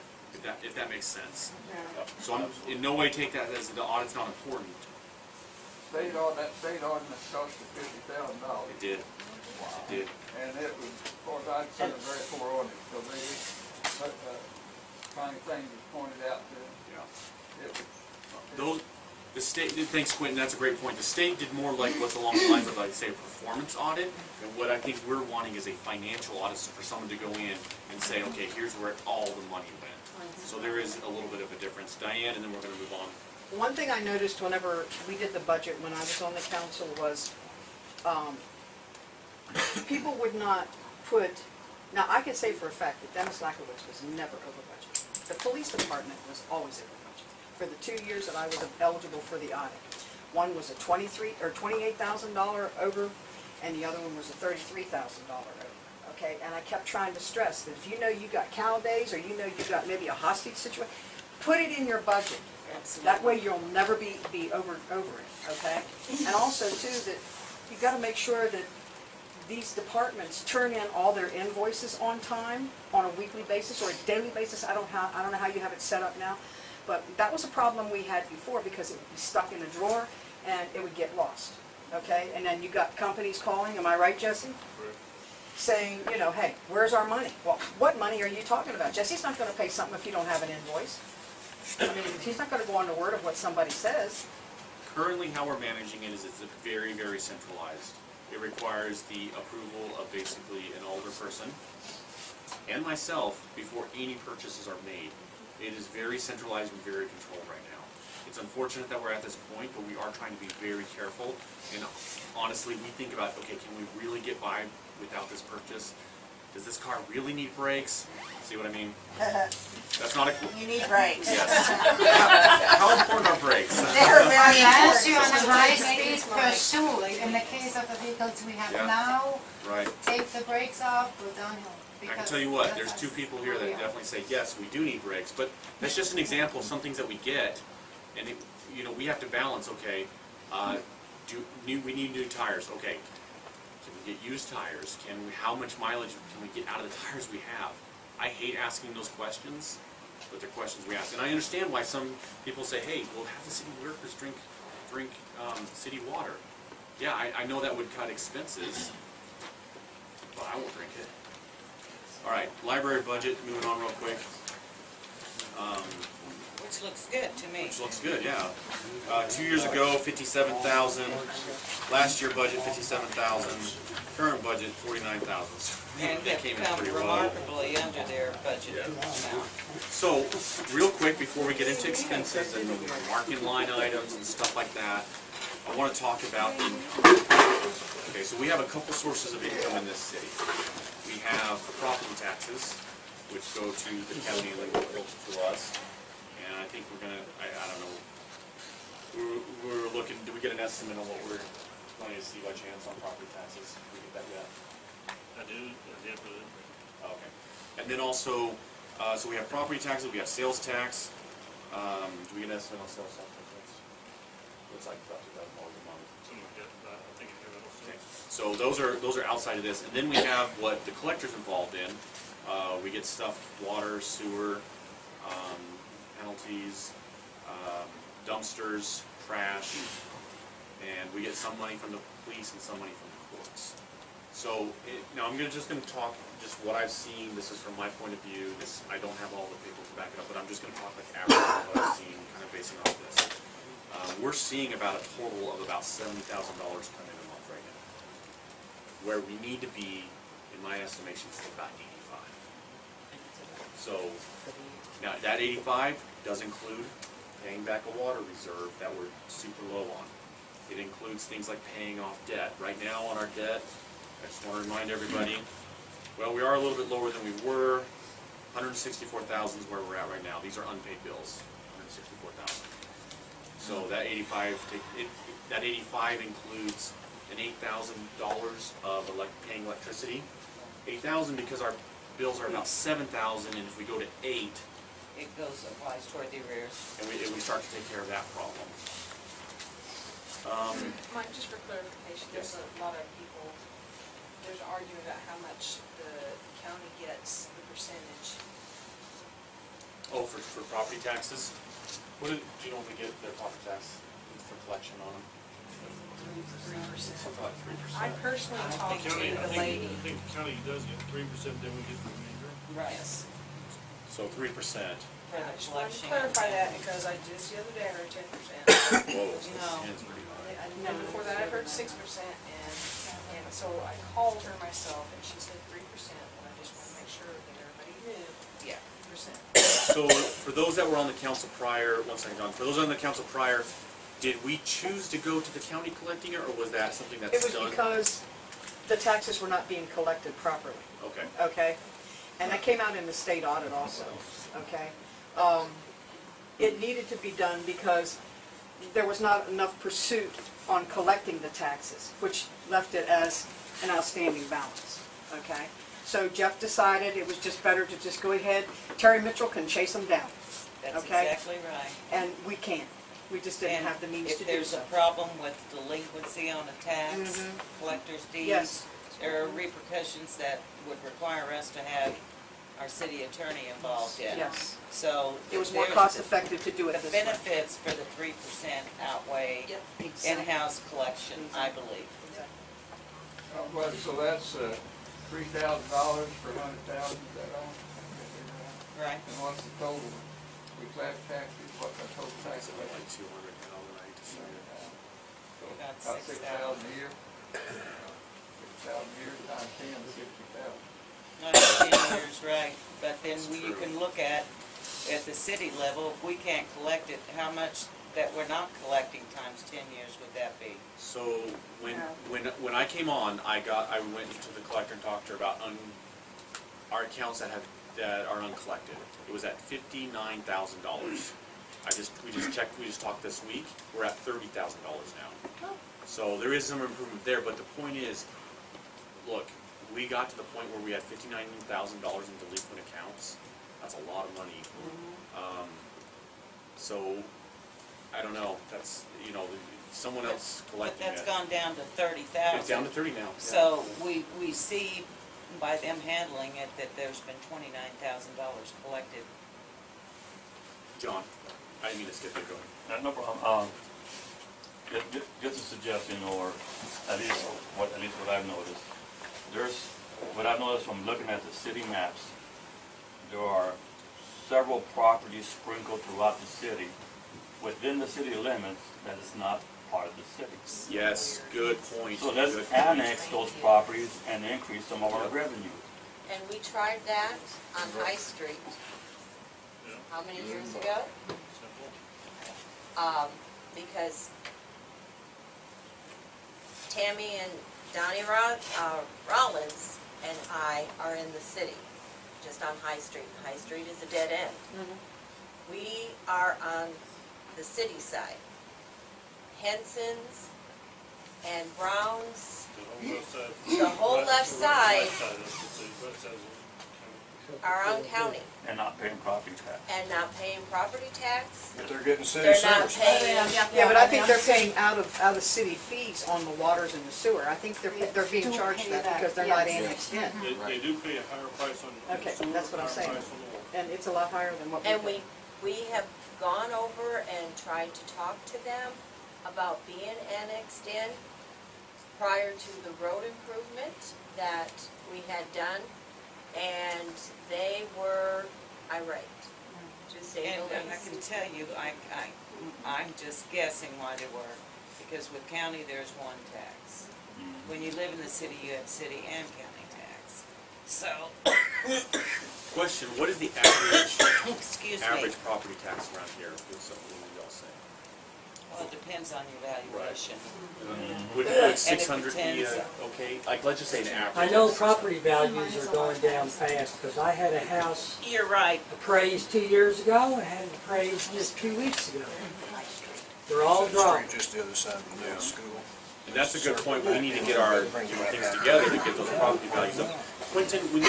if that makes sense. So I'm, in no way take that as the audit's not important. That state ordinance cost us $50,000. It did. It did. And it was, of course, I'd say a very poor ordinance, because they just, funny thing was pointed out to them. Yeah. It was. Those, the state, thanks Quentin, that's a great point. The state did more like what's along the lines of, like, say, a performance audit. And what I think we're wanting is a financial audit, so for someone to go in and say, okay, here's where all the money went. So there is a little bit of a difference. Diane, and then we're gonna move on. One thing I noticed whenever we did the budget, when I was on the council, was, people would not put, now I can say for a fact that Dennis Lackowitz was never over budget. The police department was always over budget. For the 2 years that I was eligible for the audit. One was a $28,000 over, and the other one was a $33,000 over. Okay, and I kept trying to stress that if you know you got cow days, or you know you got maybe a hostage situation, put it in your budget. That way you'll never be over it, okay? And also too, that you gotta make sure that these departments turn in all their invoices on time, on a weekly basis or a daily basis. I don't know how you have it set up now, but that was a problem we had before, because it would be stuck in a drawer and it would get lost, okay? And then you got companies calling, am I right, Jesse? Saying, you know, hey, where's our money? Well, what money are you talking about? Jesse's not gonna pay something if you don't have an invoice. I mean, he's not gonna go on the word of what somebody says. Currently, how we're managing it is it's very, very centralized. It requires the approval of basically an older person and myself before any purchases are made. It is very centralized and very controlled right now. It's unfortunate that we're at this point, but we are trying to be very careful. And honestly, we think about, okay, can we really get by without this purchase? Does this car really need brakes? See what I mean? That's not a... You need brakes. Yes. How important are brakes? They're very Yes, you important. on a high-speed pursuit, in the case of the vehicles we have Yeah. now, Right. take the brakes off, go downhill. I can because tell you what, that's there's us. two people here that definitely say, yes, we do need brakes, but that's just an example of some things that we get, and it, you know, we have to balance, okay, we need new tires, okay, can we get used tires, how much mileage can we get out of the tires we have? I hate asking those questions, but they're questions we ask, and I understand why some people say, hey, we'll have the city workers drink city water. Yeah, I know that would cut expenses, but I won't drink it. All right, library budget, moving on real quick. Which looks good to me. Which looks good, yeah. 2 years ago, 57,000. Last year budget, 57,000. Current budget, 49,000. And They have came in come pretty well. remarkably under their budgeted amount. So, real quick, before we get into expenses and marking line items and stuff like that, I want to talk about okay, so we have a couple sources of income in this city. We have property taxes, which go to the county and then go to us. And I think we're gonna, I don't know, we're looking, do we get an estimate on what we're going to see by chance on property taxes? Did we get that yet? I did put it. Okay. And then also, so we have property taxes, we have sales tax. Do we get an estimate on sales tax? Looks like about $2,000 a month. Something like that, I think it's Okay. So those are outside of this, and then we have what the collector's involved in. We get stuff, water, sewer, penalties, dumpsters, trash, and we get some money from the police and some money from the courts. So now I'm just going to talk just what I've seen. This is from my point of view. I don't have all the paper to back it up, but I'm just going to talk like average of what I've seen, kind of basing off this. We're seeing about a total of about $70,000 come in a month right now. Where we need to be, in my estimation, is about 85. So now that 85 does include paying back a water reserve that we're super low on. It includes things like paying off debt. Right now on our debt, I just want to remind everybody, well, we are a little bit lower than we were. 164,000 is where we're at right now. These are unpaid bills, 164,000. So that 85 includes an $8,000 of paying electricity. 8,000 because our bills are about 7,000, and if we go to 8, It applies toward the arrears. and we start to take care of that problem. Mike, just for clarification, Yes. there's a lot of people there's an argument about how much the county gets, the percentage. Oh, for property taxes? What do you normally get their property tax for collection on them? 3%. Something like 3%. I personally The talked to county, the lady. I think the county does get 3%, then we get the remainder. Right. Yes. So 3%. For the I just wanted to collection. clarify that because I just the other day I heard 10%. Whoa, so No. it's pretty high. And before that I heard 6% and so I called her myself and she said 3%, and I just want to make sure that everybody knew. Yeah. 3%. So for those that were on the council prior, one second, John, for those on the council prior, did we choose to go to the county collecting it, or was that something that's It was done? because the taxes were not being collected properly, Okay. okay? And that came out in the state audit also, okay? It needed to be done because there was not enough pursuit on collecting the taxes, which left it as an outstanding balance, okay? So Jeff decided it was just better to just go ahead. Terry Mitchell can chase them down, That's Okay. exactly right. and we can't. We just didn't And have the means to if do there's so. a problem with delinquency on a tax, Mhm. collector's deeds, Yes. there are repercussions that would require us to have our city attorney involved in. Yes. So. It was more there's- cost effective to do it The this way. benefits for the 3% outweigh in-house collection, I believe. Well, so that's $3,000 per 100,000, is that all? Right. And what's the total, we class taxes, what's the total tax? Something like 200 now, I hate to say it. So About about 6,000. 6,000 a year. 6,000 a year times 10, 60,000. Not 10 years, right, but then That's you true. can look at the city level, if we can't collect it, how much that we're not collecting times 10 years would that be? So when I came on, I went to the collector and talked to her about our accounts that are uncollected. It was at $59,000. We just talked this week. We're at $30,000 now. So there is some improvement there, but the point is, look, we got to the point where we had $59,000 in delinquent accounts. That's a lot of money. So I don't know. That's someone else But collecting that's it. gone down to 30,000. It's down to 30 now. Yeah. So we see by them handling it that there's been $29,000 collected. John, I didn't mean to skip it. Go ahead. No problem. Just a suggestion, or at least what I've noticed. What I've noticed from looking at the city maps, there are several properties sprinkled throughout the city, within the city limits, that is not part of the city. Yes, good point. So let's good point. annex those properties and increase some of our revenue. And we tried that on High Street, how many years ago? Simple. Because Tammy and Donnie Rollins and I are in the city, just on High Street. High Street is a dead end. We are on the city side. Henson's and Brown's, The whole left side. the whole left side West side is are on county And not paying property tax. and not paying property tax. But they're getting city They're not service. paying, Yeah, but I think they're paying out of city fees on the waters and the sewer. I think they're being Don't charged pay that that, because they're not yes. annexed in. They do pay a higher price on. Okay, sewer, that's what I'm higher saying. price on the water. And it's a lot higher than what we and pay. we have gone over and tried to talk to them about being annexed in prior to the road improvement that we had done, and they were irate, to say And the I can least. tell you, I'm just guessing why they were, because with county, there's one tax. When you live in the city, you have city and county tax. So, Question: what is the average excuse me, average property tax around here? What's what would y'all say? well, it depends on your valuation. Would 600 be depends. okay? Like, let's just say an average. I know property values are going down fast, because I had a house You're right. appraised 2 years ago, and had it appraised just 2 weeks ago. They're all dropping. Just the other side of the middle school. And that's a good point. We need to get our things together to get those property values up. Quentin, did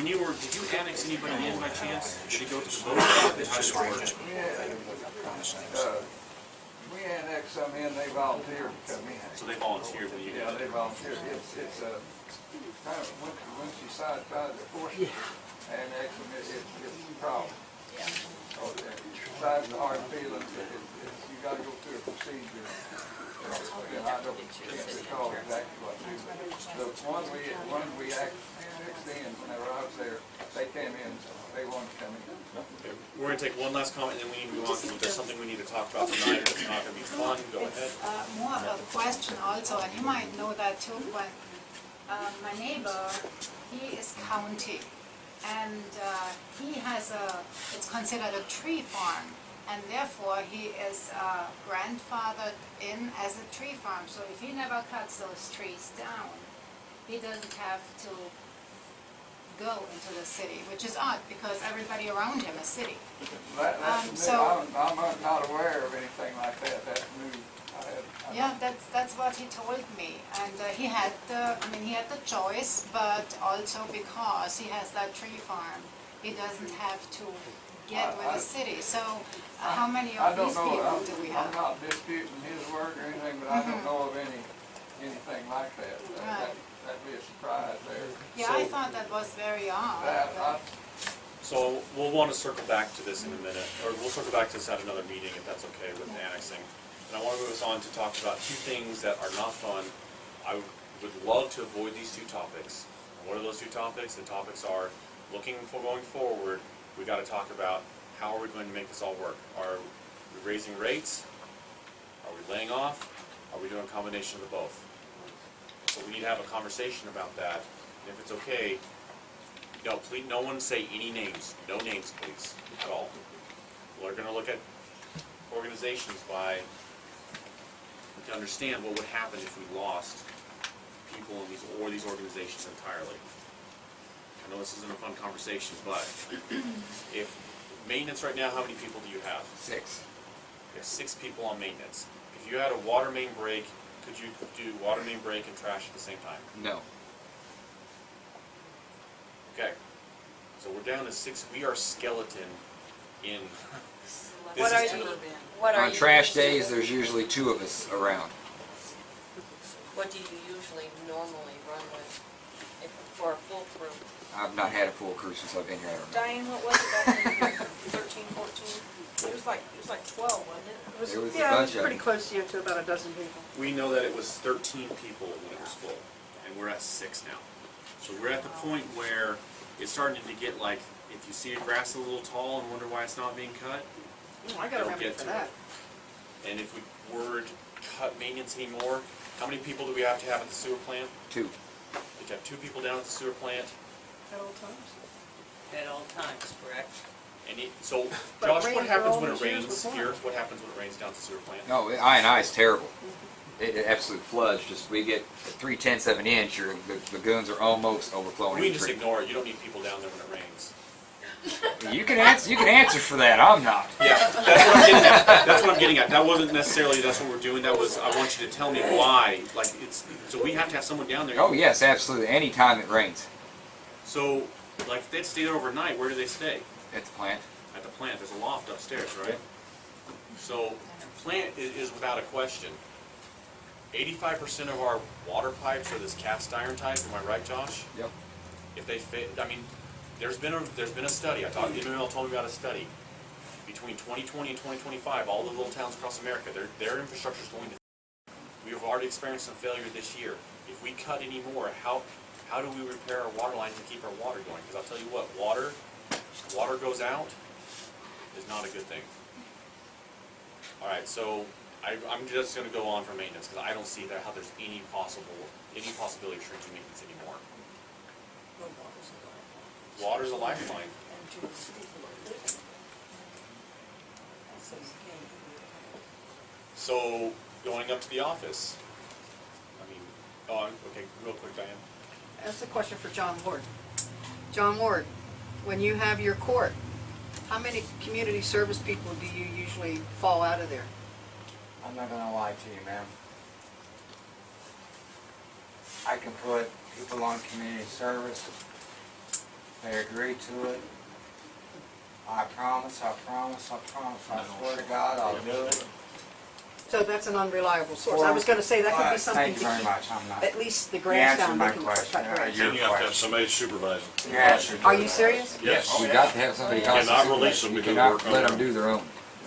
you annex anybody in by chance? Did you go to the vote? How did it work? We annex some in, they volunteer to come in. So they volunteer, then you Yeah, do they it. volunteer. It's a, kind of, once you tries to force it, annex them, it's a problem. Yeah. So, besides the hard feelings, you gotta go through a procedure. And I can't recall exactly what to do. The one we annexed in, whenever I was there, they came in, they wanted to come in. Okay, we're gonna take one last comment, and then we need to move on, because if there's something we need to talk about tonight, or it's not gonna be fun, go ahead. It's more of a question also, and you might know that too, when my neighbor, he is county, and he has it's considered a tree farm, and therefore he is grandfathered in as a tree farm. So if he never cuts those trees down, he doesn't have to go into the city, which is odd because everybody around him is city. That's new. So- I'm not aware of anything like that. That's new. Yeah, that's what he told me, and he had the choice, but also because he has that tree farm, he doesn't have to get with the city. So how many I of don't these know. people do we I'm have? not disputing his work or anything, but I don't know of anything like that. Right. That'd be a surprise there. Yeah, I thought that was very odd. That, So we'll want to circle back to this in a minute, or we'll circle back to this at another meeting if that's okay with annexing. And I want to move us on to talk about two things that are not fun. I would love to avoid these two topics. And what are those two topics? The topics are looking for going forward. We got to talk about how are we going to make this all work? Are we raising rates? Are we laying off? Are we doing a combination of the both? So we need to have a conversation about that. And if it's okay, no, please, no one say any names. No names, please, at all. We're going to look at organizations to understand what would happen if we lost people in these organizations entirely. I know this isn't a fun conversation, but if maintenance right now, how many people do you have? 6. You have 6 people on maintenance. If you had a water main break, could you do water main break and trash at the same time? No. Okay. So we're down to 6. We are skeleton in. What are you, what are On you trash usually- days, there's usually 2 of us around. What do you usually normally run with for a full crew? I've not had a full crew since I've been here. I don't know. Diane, what was it back in 13, 14? It was like 12, wasn't it? It was a Yeah, it bunch was of pretty them. close to about a dozen people. We know that it was 13 people when it was full, and we're at 6 now. So we're at the point where it's starting to get like, if you see a grass a little tall and wonder why it's not being cut, Oh, I got a Don't remedy get for to that. and if we were to cut maintenance anymore, how many people do we have to have at the sewer plant? 2. We have 2 people down at the sewer plant. At all times. At all times, correct? And so, But Josh, rain what for happens all when it these years rains before. here? What happens when it rains down at the sewer plant? No, I&I is terrible. It absolutely floods. Just we get 3/10 of an inch, or the lagoons are almost overflowing. We in just creek. ignore it. You don't need people down there when it rains. You can answer. You can answer for that. I'm not. Yeah, that's what I'm getting at. That's what I'm getting at. That wasn't necessarily that's what we're doing. That was I want you to tell me why. Like it's so we have to have someone down there. Oh yes, absolutely. Anytime it rains, So like if they stay there overnight, where do they stay? at the plant. At the plant. There's a loft upstairs, right? So the plant is without a question. 85% of our water pipes are this cast iron type. Am I right, Josh? Yep. If they fit, I mean, there's been a study. I talked. Emmanuel told me about a study. Between 2020 and 2025, all the little towns across America, their infrastructure is going to. We have already experienced some failure this year. If we cut any more, how do we repair our water lines and keep our water going? Because I'll tell you what, water goes out is not a good thing. All right, so I'm just going to go on for maintenance because I don't see how there's any possibility of shrinking maintenance anymore. Water's a lifeline. So going up to the office. I mean, okay, real quick, Diane. That's a question for John Ward. John Ward, when you have your court, how many community service people do you usually fall out of there? I'm not gonna lie to you, ma'am. I can put people on community service. They agree to it. I promise, I promise, I promise. I swear to God, I'll do it. So that's an unreliable source. I was gonna say that could be something Thank to you very keep much, I'm not. at least the You grass answered down. my They can question. cut grass. Your Then you have to have question. somebody supervising. You answered. Are you serious? Yes. You got to have somebody You else. cannot release them You to go cannot work on let their them own. do their own.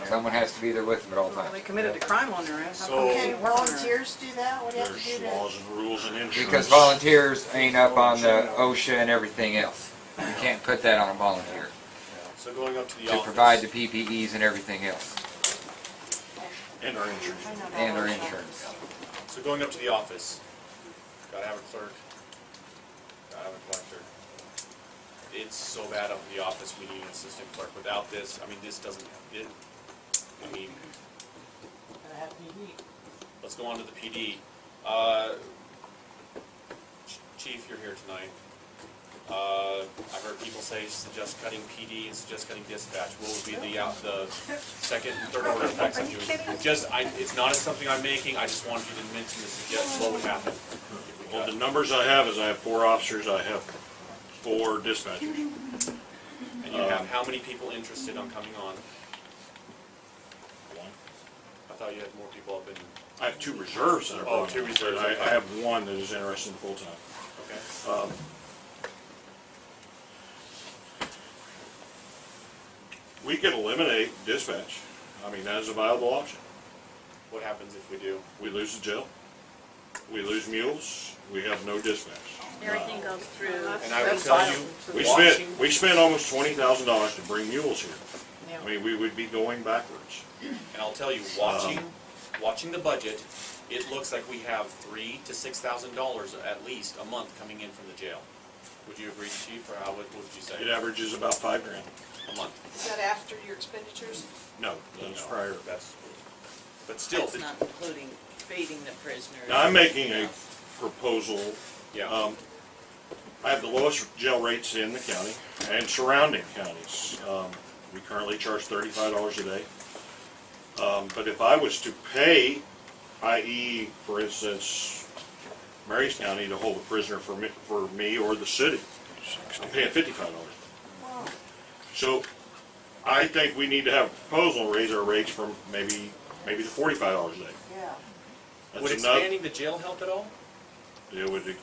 Someone has to be there with them at all Well, times. they committed a crime on their own. How come So- they Can can't work on their own? volunteers do that? What do you have to do There's to? laws and rules and insurance. Because volunteers ain't up on the OSHA and everything else. You can't put that on a volunteer. So going up to the To office. provide the PPEs and everything else. And our insurance. I know that And our also. insurance. So going up to the office, gotta have a clerk, gotta have a collector. It's so bad up in the office, we need an assistant clerk. Without this, I mean, this doesn't, I mean, let's go on to the PD. Chief, you're here tonight. I've heard people say suggest cutting PD and suggest cutting dispatch. What would be the second and third order effects of you? It's not something I'm making, I just wanted you to mention to suggest what would happen if we Well, cut. the numbers I have is I have 4 officers, I have 4 dispatchers. And you have how many people interested on coming on? One. I thought you had more people up in, I have 2 reserves that are. Oh, brought 2 on, reserves, but okay. I have 1 that is interested in full-time. okay? We could eliminate dispatch. I mean, that is a viable option. What happens if we do? We lose the jail, we lose mules, we have no dispatch. Everything goes through. And I will tell you, We spent almost $20,000 to bring mules here. I mean, we would be going backwards. and I'll tell you, watching the budget, it looks like we have $3,000 to $6,000 at least a month coming in from the jail. Would you agree, Chief, or what would you say? It averages about $5 grand. A month? Is that after your expenditures? No, that's No, prior. But still, That's not including feeding the prisoners. Now, I'm making a proposal. yeah. I have the lowest jail rates in the county and surrounding counties. We currently charge $35 a day. But if I was to pay, i.e., for instance, Mary's County to hold a prisoner for me or the city, I'm paying $55. So I think we need to have a proposal, raise our rates from maybe to $45 a day. Yeah. That's Would enough. expanding the jail help at all? It would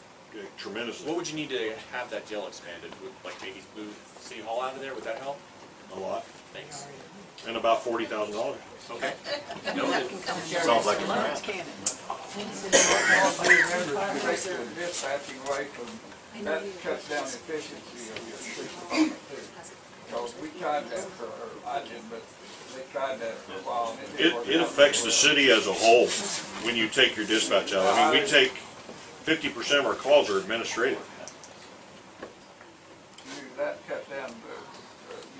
tremendously. What would you need to have that jail expanded? Would, like, maybe move City Hall out of there, would that help? A lot. Thanks. And about $40,000. Okay. Sounds like a plan. Cannon. Take the dispatching away from, that cuts down the efficiency of your police department too. Because we tried that for, or I didn't, but they tried that for a while. And didn't work It out affects the very city as a whole when you take your dispatch out. I mean, we take 50% of our calls are administrative. well. That cut down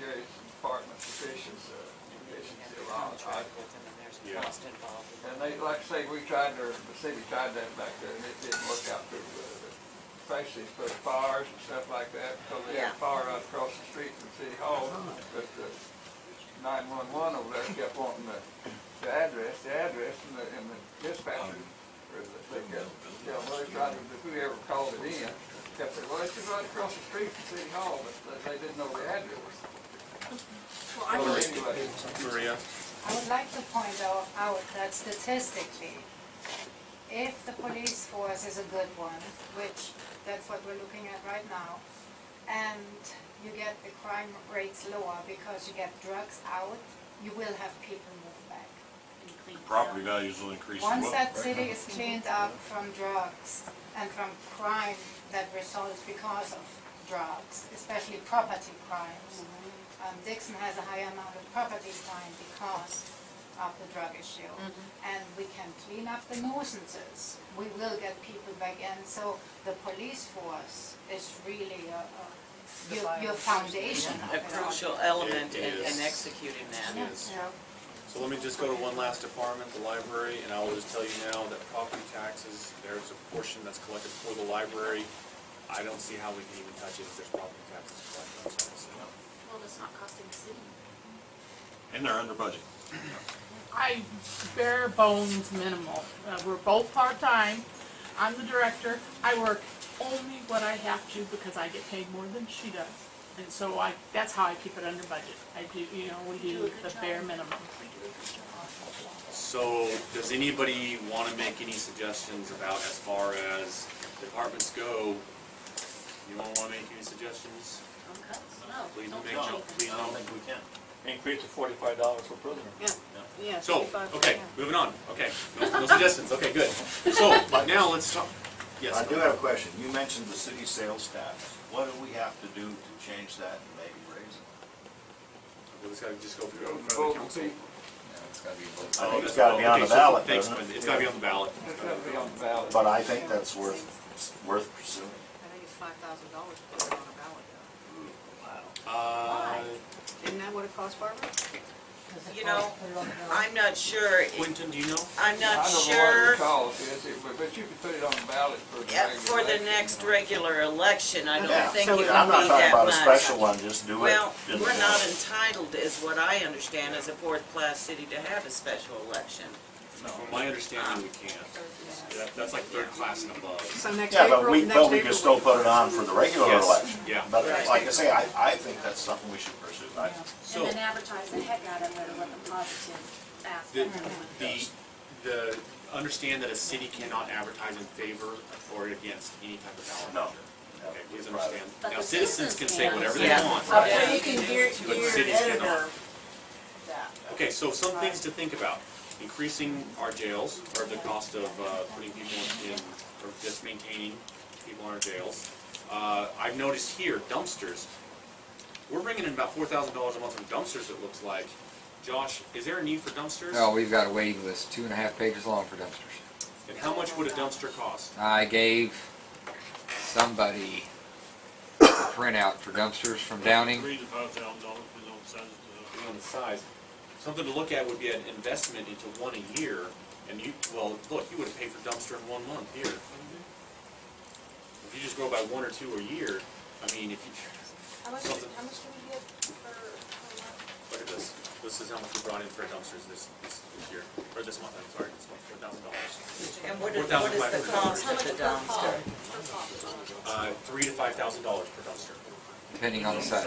Gary's department's efficiency a lot. Yeah. And they, like I say, the city tried that back there, and it didn't work out too good. Especially for the fires and stuff like that, because they had a fire right across the street from City Hall. But the 911 over there kept wanting the address, and the dispatcher, or they kept, well, they tried to, whoever called it in, kept saying, well, it's just right across the street from City Hall, but they didn't know the address. So anyway. Maria? I would like to point out that statistically, if the police force is a good one, which that's what we're looking at right now, and you get the crime rates lower because you get drugs out, you will have people move back. Property values will increase as well. Once that city is cleaned up from drugs and from crime that results because of drugs, especially property crimes. Dixon has a high amount of property crime because of the drug issue. And we can clean up the nuisances. We will get people back in. So the police force is really your foundation of A it all. crucial element It in is. executing that. It is. So let me just go to one last department, the library, and I will just tell you now that property taxes, there's a portion that's collected for the library. I don't see how we can even touch it if there's property taxes collected, I'm sorry to say. Well, it's not costing the city. And they're under budget. I bare bones minimal. We're both part-time. I'm the director. I work only what I have to because I get paid more than she does. And so that's how I keep it under budget. I do, we do the bare minimum. So, does anybody wanna make any suggestions about as far as departments go? You don't wanna make any suggestions? Please don't make, please I don't don't. think we can. Increase to $45 per prisoner. Yeah, So, 55, okay, yeah. moving on, okay, no suggestions, okay, good. So, now let's talk, yes. I do have a question. You mentioned the city sales tax. What do we have to do to change that and maybe raise it? We'll just gotta just go through Go the vote council. and see. I think it's gotta be on the ballot, Thanks, doesn't it? it's gotta be on the ballot. It's gotta be on the ballot. But I think that's worth pursuing. I think it's $5,000 to put it on a ballot. Isn't that what it costs, Barbara? You know, I'm not sure, Quentin, do you know? I'm not I don't know sure. what it costs, yes, but you could put it on the ballot for the Yeah, regular for the election. next regular election, I Yeah. don't think it would be I'm not talking that about a much. special one, just do it. Well, in we're the- not entitled, is what I understand, as a fourth-class city to have a special election. From my understanding, we can't. That's like third class and above. So next Yeah, April, but we next can still put it on for the regular Yes. election. Yeah. But like I say, I think that's something we should pursue. So, And then advertise the heck out of it with a positive aspect. the, understand that a city cannot advertise in favor or against any type of ballot No. measure. Okay, please understand. But Now, the citizens can say can. whatever they Yeah. want. So you can gear But your cities cannot. editor that. Okay, so some things to think about. Increasing our jails, or the cost of putting people in, or just maintaining people in our jails. I've noticed here, dumpsters. We're bringing in about $4,000 a month from dumpsters, it looks like. Josh, is there a need for dumpsters? No, we've got a waiting list, 2.5 pages long for dumpsters. And how much would a dumpster cost? I gave somebody a printout for dumpsters from Downing. $3,000 to $5,000, depending on the size of the. Depending on the size. Something to look at would be an investment into one a year, and you, well, look, you would have paid for dumpster in 1 month here. If you just grow by 1 or 2 a year, I mean, if you, How much, something, how much do we get for month? look at this. This is how much we brought in for dumpsters this year, or this month, I'm sorry, this month, $4,000. And what is the cost of the dumpster? $3,000 to $5,000 per dumpster. Depending on the size.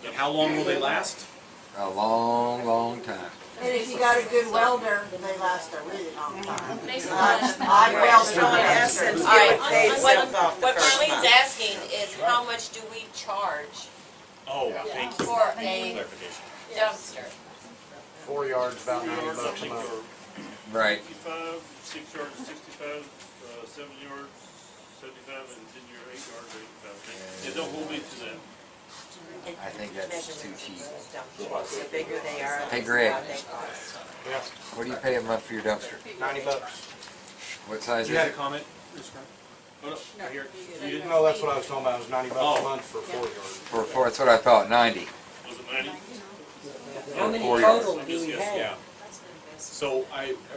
And how long will they last? A long, long time. And if you got a good welder, they last a really long time. Basically, I welded So in on essence, dumpsters. it would pay itself off the What first Marlene's month. asking is how much do we charge Oh, thank you. for a Clarification. dumpster? 4 yards, about $90 a Something month. for Right. 55, 6 yards, 65, 7 yards, 75, and 10 yard, 8 yards, 85. It don't hold me to that. I think that's too cheap. The bigger they are, Hey, the Greg. more they cost. Yeah, What do you pay a month for your dumpster? $90. What size is You had a it? comment, Mr. Grant? Oh, no, right here. You didn't? No, that's what I was talking about, it was $90 Oh. a month for 4 yards. For that's what I thought, 90. Was it 90? How many 4 yards. total do we Yes, have? yeah. So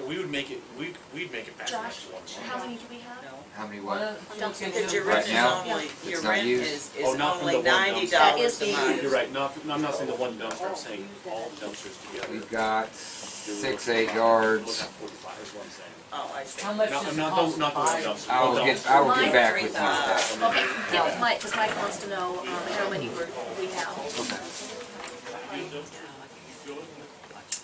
we would make it, we'd make it back Josh, next one. how many do we have? How many what? Because your Right rent is now, only, it's your not rent used. is Oh, not from the only one $90 dumpster. That is a the month. You're right, I'm not saying the one dumpster, I'm saying all dumpsters together. We've got 6, 8 yards. 45 is what I'm saying. Oh, I see. How much Not, does it not cost the to one buy? dumpster. I will get back with you with that. Okay, yeah, Mike, because Mike wants to know how many we have. Get a dumpster, you fill it,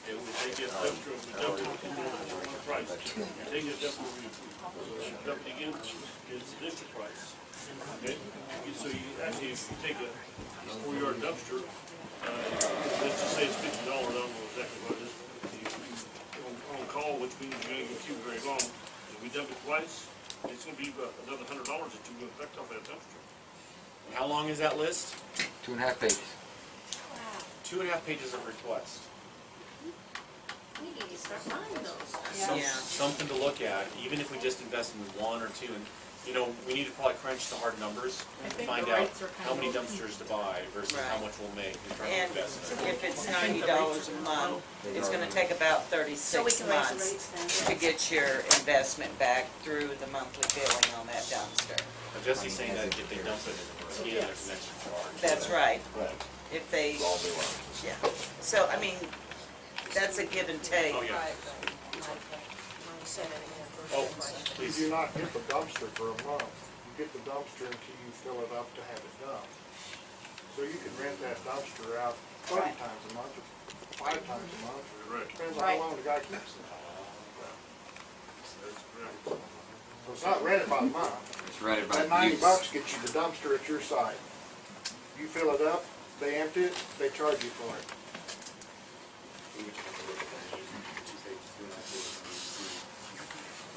and we take that dumpster, we dump it, we go to the price. You take that dumpster, we dump it again, it's the district price. Okay? So you actually, if you take a 4 yard dumpster, let's just say it's $50, I don't know exactly what it is. On call, which means you're gonna get queued very long. If we dump it twice, it's gonna be about another $100 that you're gonna collect off that dumpster. And how long is that list? 2.5 pages. 2.5 pages of request. We need to start buying those. Yeah. Something to look at, even if we just invest in 1 or 2, and, you know, we need to probably crunch the hard numbers I and think find the out rates are kind how of many low. dumpsters to buy versus how Right. much we'll make in terms And of investment. if it's $90 a month, it's gonna take about So we 36 can raise the months rates to then. get your investment back through the monthly billing on that dumpster. But Jesse's saying that if they dump it, it's an extra charge. That's right. Right. If they, All day long. yeah. So, I mean, that's a give and take. Oh, yeah. Oh, You please. do not get the dumpster for a month. You get the dumpster until you fill it up to have it dumped. So you can rent that dumpster out 20 times a month, or 5 times a month, or depends on how long the guy keeps it. So it's not rented by the month. It's rented by That 90 use. bucks gets you the dumpster at your site. You fill it up, they empty it, they charge you for it.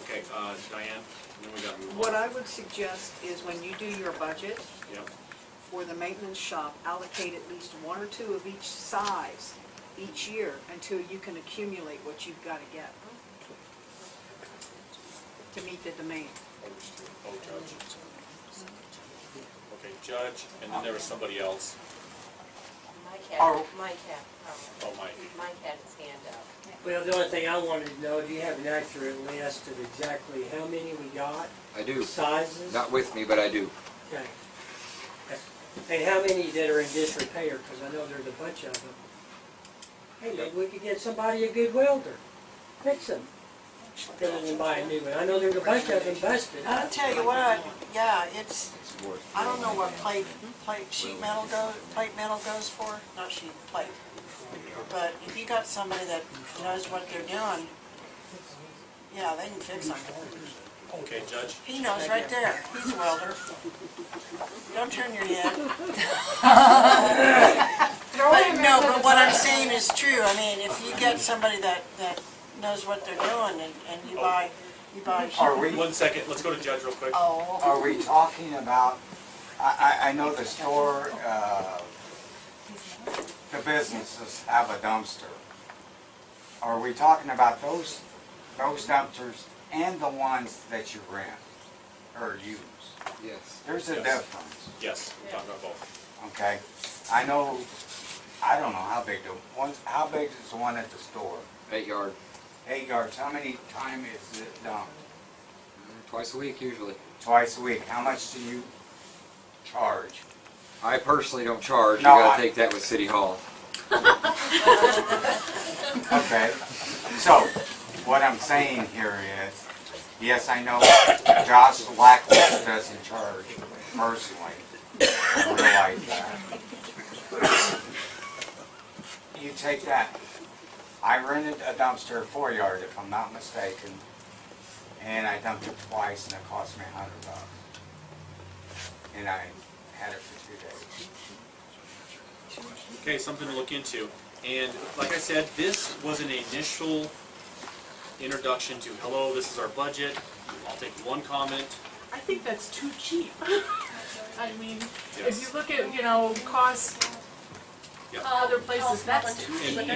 Okay, Diane, and then we gotta move on. What I would suggest is when you do your budget Yep. for the maintenance shop, allocate at least 1 or 2 of each size each year until you can accumulate what you've got to get to meet the demand. Oh, Judge. Okay, Judge, and then there was somebody else. Mike had, Oh, Mike. Mike had his hand up. Well, the only thing I wanted to know, do you have an accurate list of exactly how many we got? I do. Sizes? Not with me, but I do. Okay. And how many that are in disrepair, because I know there's a bunch of them. Hey, maybe we could get somebody a good welder, fix them, rather than buy a new one. I know there's a bunch of them busted. I'll tell you what, yeah, it's, I don't know what sheet metal goes for, not sheet, plate. But if you got somebody that knows what they're doing, yeah, they can fix them. Okay, Judge. He knows right there, he's a welder. Don't turn your head. But no, but what I'm saying is true, I mean, if you get somebody that knows what they're doing and you buy Are we, 1 second, let's go to Judge real quick. are we talking about, I know the store, the businesses have a dumpster. Are we talking about those dumpsters and the ones that you rent or use? Yes. There's a difference, Yes, we're talking about both. okay? I know, I don't know how big how big is the one at the store? 8 yard. 8 yards, how many times is it dumped? Twice a week usually. Twice a week, how much do you charge? I personally don't charge. No, You gotta I- take that with City Hall. Okay, so what I'm saying here is, yes, I know Josh Blackwell doesn't charge personally. I realize that. You take that, I rented a dumpster 4 yard if I'm not mistaken, and I dumped it twice and it cost me $100. And I had it for 2 days. Okay, something to look into. And like I said, this was an initial introduction to, hello, this is our budget. I'll take one comment. I think that's too cheap. I mean, Yes. if you look at, costs Yep. other places, that's too cheap. And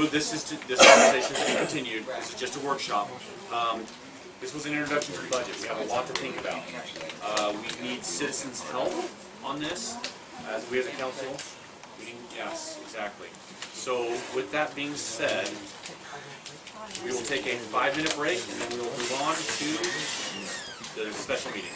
this conversation is to be continued. This is just a workshop. This was an introduction to the budget. We have a lot to think about. We need citizens' help on this, as we as a council. Yes, exactly. So with that being said, we will take a 5-minute break and then we will move on to the special meeting.